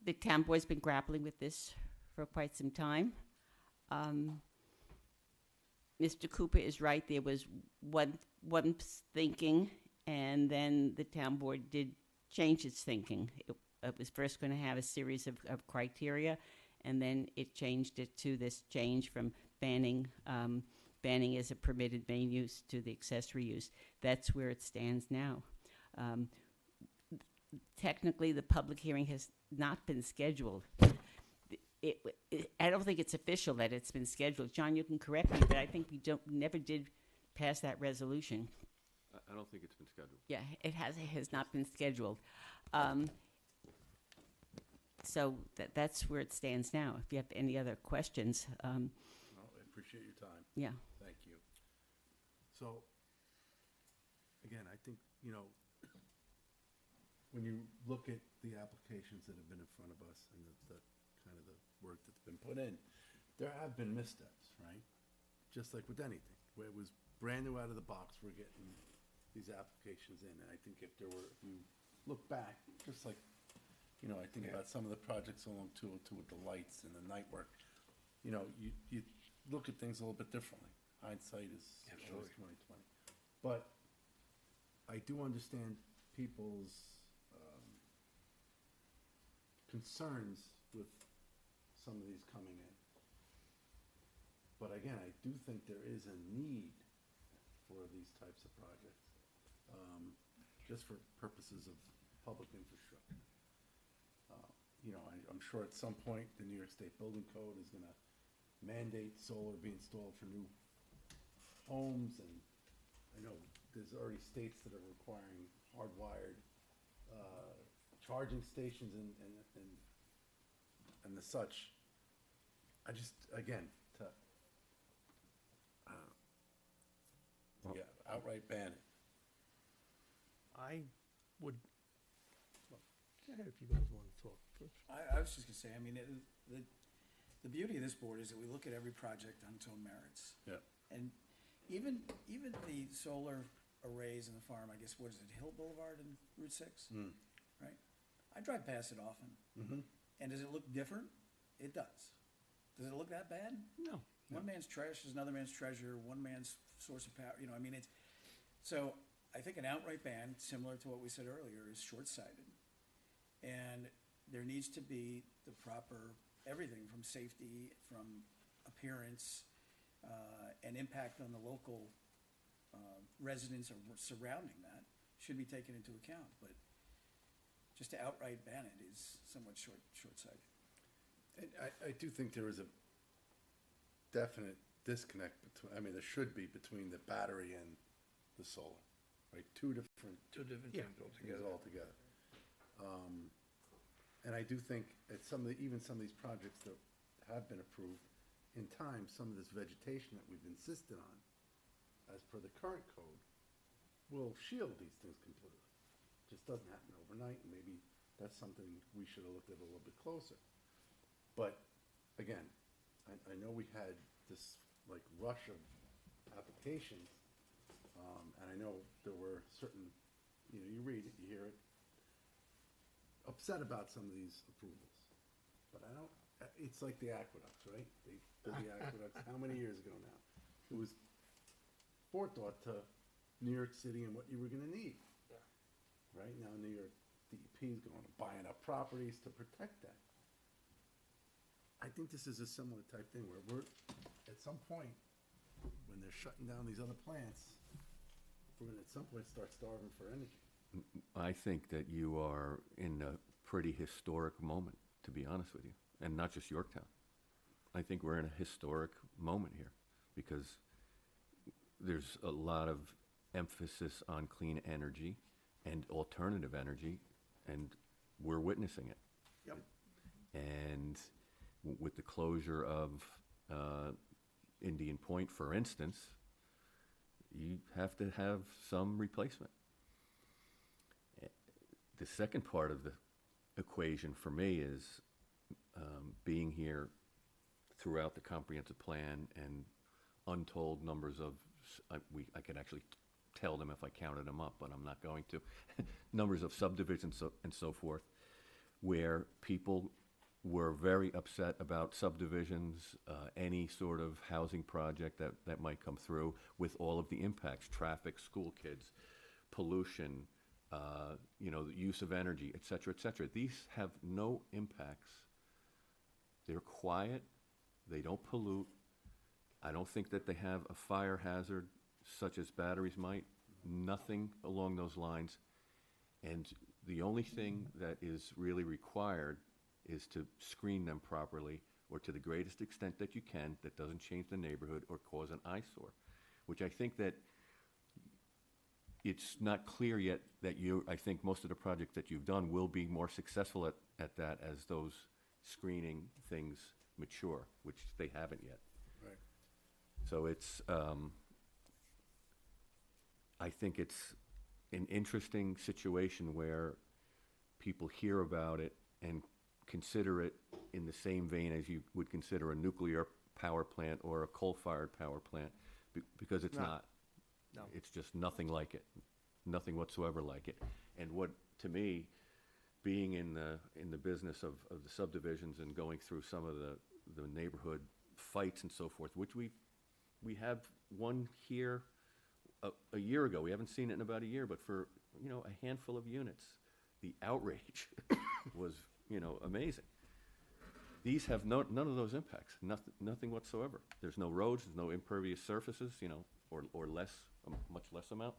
The town board's been grappling with this for quite some time. Mr. Cooper is right. There was one thinking, and then the town board did change its thinking. It was first going to have a series of criteria, and then it changed it to this change from banning as a permitted main use to the accessory use. That's where it stands now. Technically, the public hearing has not been scheduled. I don't think it's official that it's been scheduled. John, you can correct me, but I think we never did pass that resolution. I don't think it's been scheduled. Yeah, it has not been scheduled. So that's where it stands now. If you have any other questions, No, I appreciate your time. yeah. Thank you. So, again, I think, when you look at the applications that have been in front of us and the kind of the work that's been put in, there have been missteps, right? Just like with anything, where it was brand new out of the box, we're getting these applications in. And I think if you look back, just like, I think about some of the projects along 202 with the lights and the night work, you look at things a little bit differently. Hindsight is always 20/20. But I do understand people's concerns with some of these coming in. But again, I do think there is a need for these types of projects, just for purposes of public infrastructure. You know, I'm sure at some point, the New York State Building Code is gonna mandate solar be installed for new homes, and I know there's already states that are requiring hardwired, charging stations and the such. I just, again, yeah, outright ban it. I would, well, go ahead if you guys want to talk first. I was just gonna say, I mean, the beauty of this board is that we look at every project on its own merits. Yeah. And even the solar arrays in the farm, I guess, what is it, Hill Boulevard and Route 6? Right? I drive past it often. Mm-hmm. And does it look different? It does. Does it look that bad? No. One man's trash is another man's treasure, one man's source of power, you know, I mean, it's, so I think an outright ban, similar to what we said earlier, is short-sighted. And there needs to be the proper, everything from safety, from appearance, and impact on the local residents or surrounding that should be taken into account. But just to outright ban it is somewhat short-sighted. And I do think there is a definite disconnect between, I mean, there should be between the battery and the solar, right? Two different things altogether. And I do think at even some of these projects that have been approved, in time, some of this vegetation that we've insisted on, as per the current code, will shield these things completely. Just doesn't happen overnight, and maybe that's something we should have looked at a little bit closer. But again, I know we had this like rush of applications, and I know there were certain, you know, you read it, you hear it, upset about some of these approvals. But I don't, it's like the aqueducts, right? They did the aqueducts how many years ago now? It was forethought to New York City and what you were gonna need. Yeah. Right now, New York DEP is going to buying up properties to protect that. I think this is a similar type thing where we're, at some point, when they're shutting down these other plants, we're gonna at some point start starving for energy. I think that you are in a pretty historic moment, to be honest with you, and not just Yorktown. I think we're in a historic moment here because there's a lot of emphasis on clean energy and alternative energy, and we're witnessing it. Yep. And with the closure of Indian Point, for instance, you have to have some replacement. The second part of the equation for me is being here throughout the comprehensive plan and untold numbers of, I could actually tell them if I counted them up, but I'm not going to, numbers of subdivisions and so forth, where people were very upset about subdivisions, any sort of housing project that might come through with all of the impacts, traffic, school kids, pollution, you know, the use of energy, et cetera, et cetera. These have no impacts. They're quiet. They don't pollute. I don't think that they have a fire hazard such as batteries might. Nothing along those lines. And the only thing that is really required is to screen them properly or to the greatest extent that you can that doesn't change the neighborhood or cause an eyesore, which I think that it's not clear yet that I think most of the projects that you've done will be more successful at that as those screening things mature, which they haven't yet. Right. So it's, I think it's an interesting situation where people hear about it and consider it in the same vein as you would consider a nuclear power plant or a coal-fired power plant, because it's not. No. It's just nothing like it, nothing whatsoever like it. And what, to me, being in the business of the subdivisions and going through some of the neighborhood fights and so forth, which we have one here a year ago. We haven't seen it in about a year, but for, you know, a handful of units, the outrage was amazing. These have none of those impacts, nothing whatsoever. There's no roads, there's no impervious surfaces, or less, much less amount,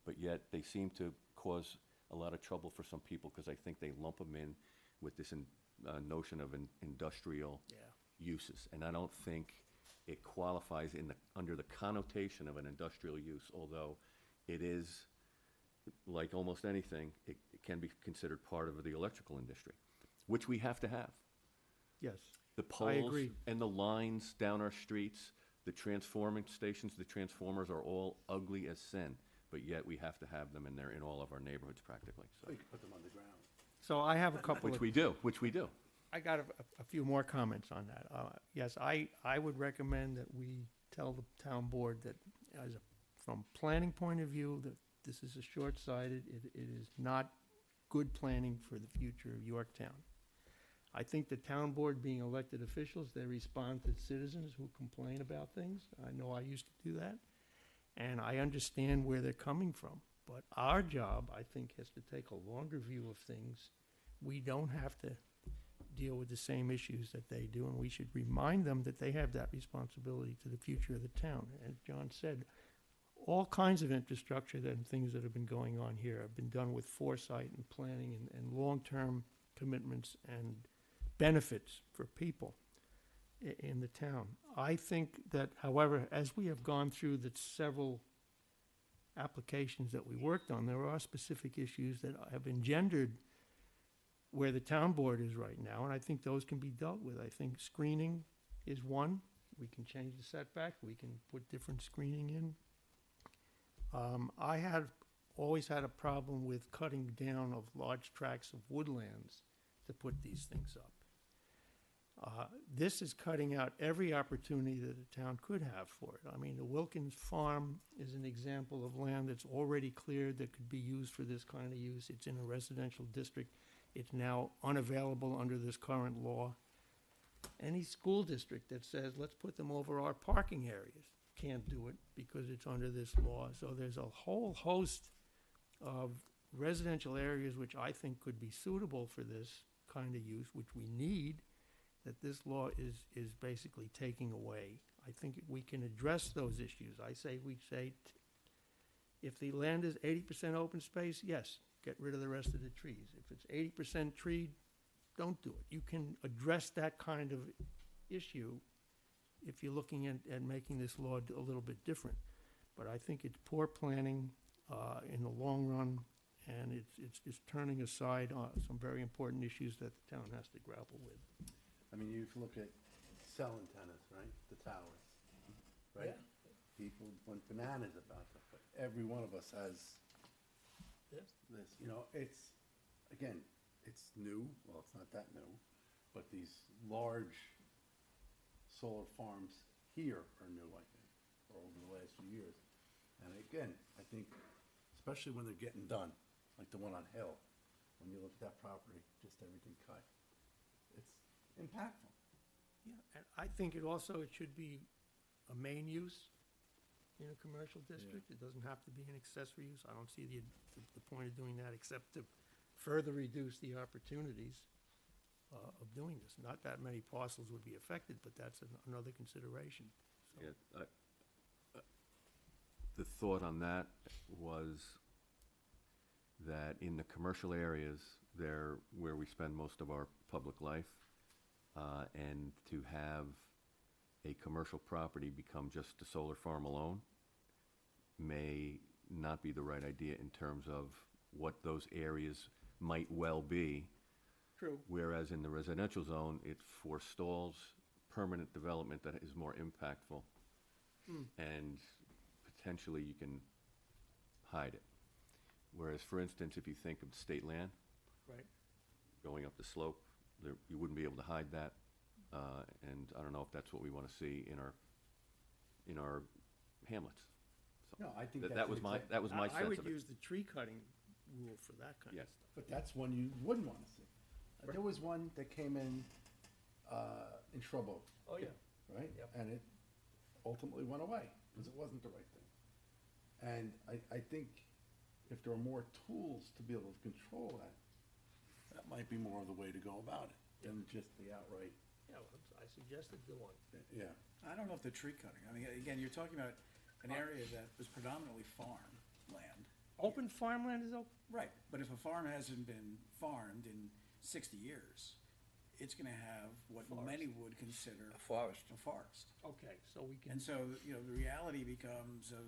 but yet they seem to cause a lot of trouble for some people because I think they lump them in with this notion of industrial uses. And I don't think it qualifies under the connotation of an industrial use, although it is, like almost anything, it can be considered part of the electrical industry, which we have to have. Yes, The I poles agree. and the lines down our streets, the transforming stations, the transformers are all ugly as sin, but yet we have to have them, and they're in all of our neighborhoods practically. So, We could put them on the ground. So I have a couple which of, we do. I got a few more comments on that. Yes, I would recommend that we tell the town board that from planning point of view, that this is a short-sighted, it is not good planning for the future of Yorktown. I think the town board, being elected officials, they respond to citizens who complain about things. I know I used to do that, and I understand where they're coming from. But our job, I think, has to take a longer view of things. We don't have to deal with the same issues that they do, and we should remind them that they have that responsibility to the future of the town. As John said, all kinds of infrastructure and things that have been going on here have been done with foresight and planning and long-term commitments and benefits for people in the town. I think that, however, as we have gone through the several applications that we worked on, there are specific issues that have engendered where the town board is right now, and I think those can be dealt with. I think screening is one. We can change the setback. We can put different screening in. I have always had a problem with cutting down of large tracts of woodlands to put these things up. This is cutting out every opportunity that the town could have for it. I mean, the Wilkins Farm is an example of land that's already cleared that could be used for this kind of use. It's in a residential district. It's now unavailable under this current law. Any school district that says, let's put them over our parking areas, can't do it because it's under this law. So there's a whole host of residential areas which I think could be suitable for this kind of use, which we need, that this law is basically taking away. I think we can address those issues. We say if the land is 80% open space, yes, get rid of the rest of the trees. If it's 80% treed, don't do it. You can address that kind of issue if you're looking at making this law a little bit different. But I think it's poor planning in the long run, and it's just turning aside some very important issues that the town has to grapple with. I mean, you look at cell antennas, right? The towers, right? Yeah. People went bananas about that, but every one of us has this, it's, again, it's new, well, it's not that new, but these large solar farms here are new, I think, or over the last few years. And again, I think, especially when they're getting done, like the one on Hill, when you look at that property, just everything cut, it's impactful. Yeah, and I think it should be a main use in a commercial district. It doesn't have to be an accessory use. I don't see the point of doing that except to further reduce the opportunities of doing this. Not that many parcels would be affected, but that's another consideration. So, Yeah, the thought on that was that in the commercial areas, there where we spend most of our public life, and to have a commercial property become just a solar farm alone may not be the right idea in terms of what those areas might well be. True. Whereas in the residential zone, it forestalls permanent development that is more impactful. And potentially you can hide it. Whereas, for instance, if you think of state land, right. going up the slope, you wouldn't be able to hide that. And I don't know if that's what we want to see in our hamlets. So No, I think that was my sense I would of it. use the tree cutting rule for that kind of Yes. stuff. But that's one you wouldn't want to see. There was one that came in Shrub Oak. Oh, yeah. Right? Yep. And it ultimately went away because it wasn't the right thing. And I think if there are more tools to be able to control that, That might be more of the way to go about it than just the outright, Yeah, well, I suggested the one. yeah. I don't know if the tree cutting, I mean, again, you're talking about an area that was predominantly farm land. Open farmland is open? Right, but if a farm hasn't been farmed in 60 years, it's gonna have what many would consider A forest. a forest. Okay, so we can, And so, you know, the reality becomes of,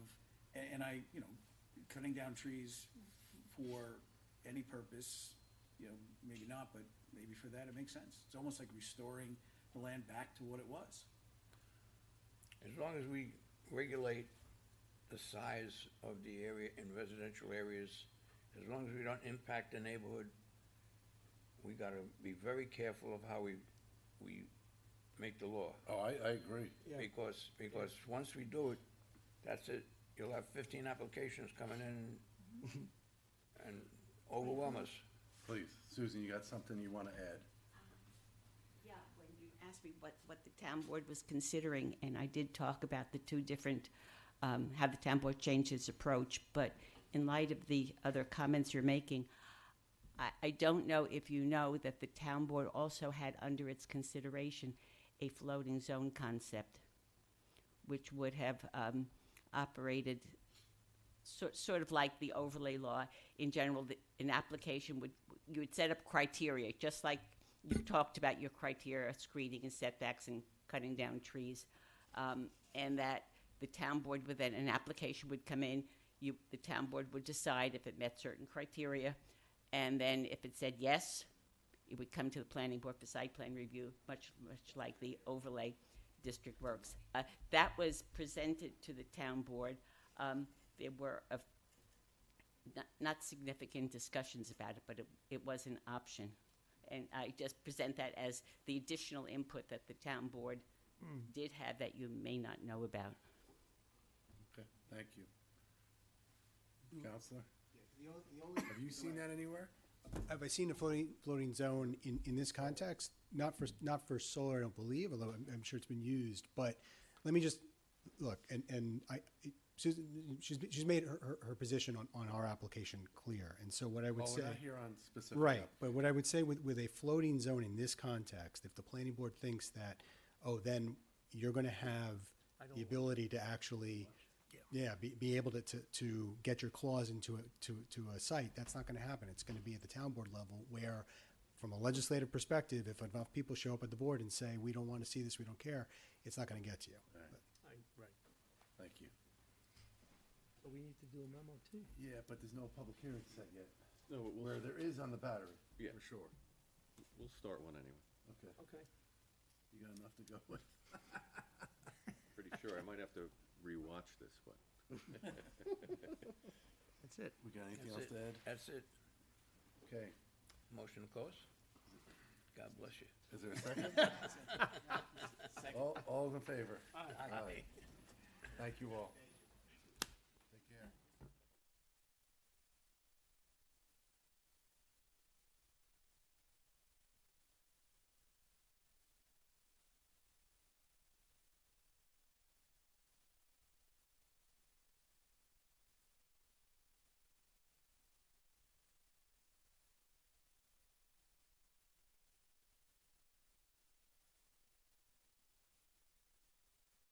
and I, you know, cutting down trees for any purpose, you know, maybe not, but maybe for that it makes sense. It's almost like restoring the land back to what it was. As long as we regulate the size of the area in residential areas, as long as we don't impact the neighborhood, we gotta be very careful of how we make the law. Oh, I agree. Because once we do it, that's it. You'll have 15 applications coming in and overwhelm us. Please, Susan, you got something you want to add? Yeah, when you asked me what the town board was considering, and I did talk about the two different, how the town board changed its approach, but in light of the other comments you're making, I don't know if you know that the town board also had under its consideration a floating zone concept, which would have operated sort of like the overlay law in general. An application you would set up criteria, just like you talked about your criteria, screening and setbacks and cutting down trees, and that the town board would then, an application would come in, the town board would decide if it met certain criteria, and then if it said yes, it would come to the planning board for site plan review, much like the overlay district works. That was presented to the town board. There were not significant discussions about it, but it was an option. And I just present that as the additional input that the town board did have that you may not know about. Okay, thank you. Counselor? Have you seen that anywhere? Have I seen a floating zone in this context? Not for solar, I don't believe, although I'm sure it's been used. But let me just look, and Susan, she's made her position on our application clear. And so what I would say, We're not here on specific. right? But what I would say with a floating zone in this context, if the planning board thinks that, oh, then you're going to have the ability to actually, be able to get your clause into a site, that's not going to happen. It's going to be at the town board level where, from a legislative perspective, if enough people show up at the board and say, we don't want to see this, we don't care, it's not going to get to you. right. Thank you. So we need to do a memo too. Yeah, but there's no public hearing set yet, No, but where there is on the battery, Yeah. for sure. we'll start one anyway. Okay, Okay. you got enough to go with? Pretty sure. I might have to rewatch this, but. That's it. We got anything That's else to add? That's it. Okay, Motion to close? God bless you. is there a second? All in favor? Aye. Thank you all.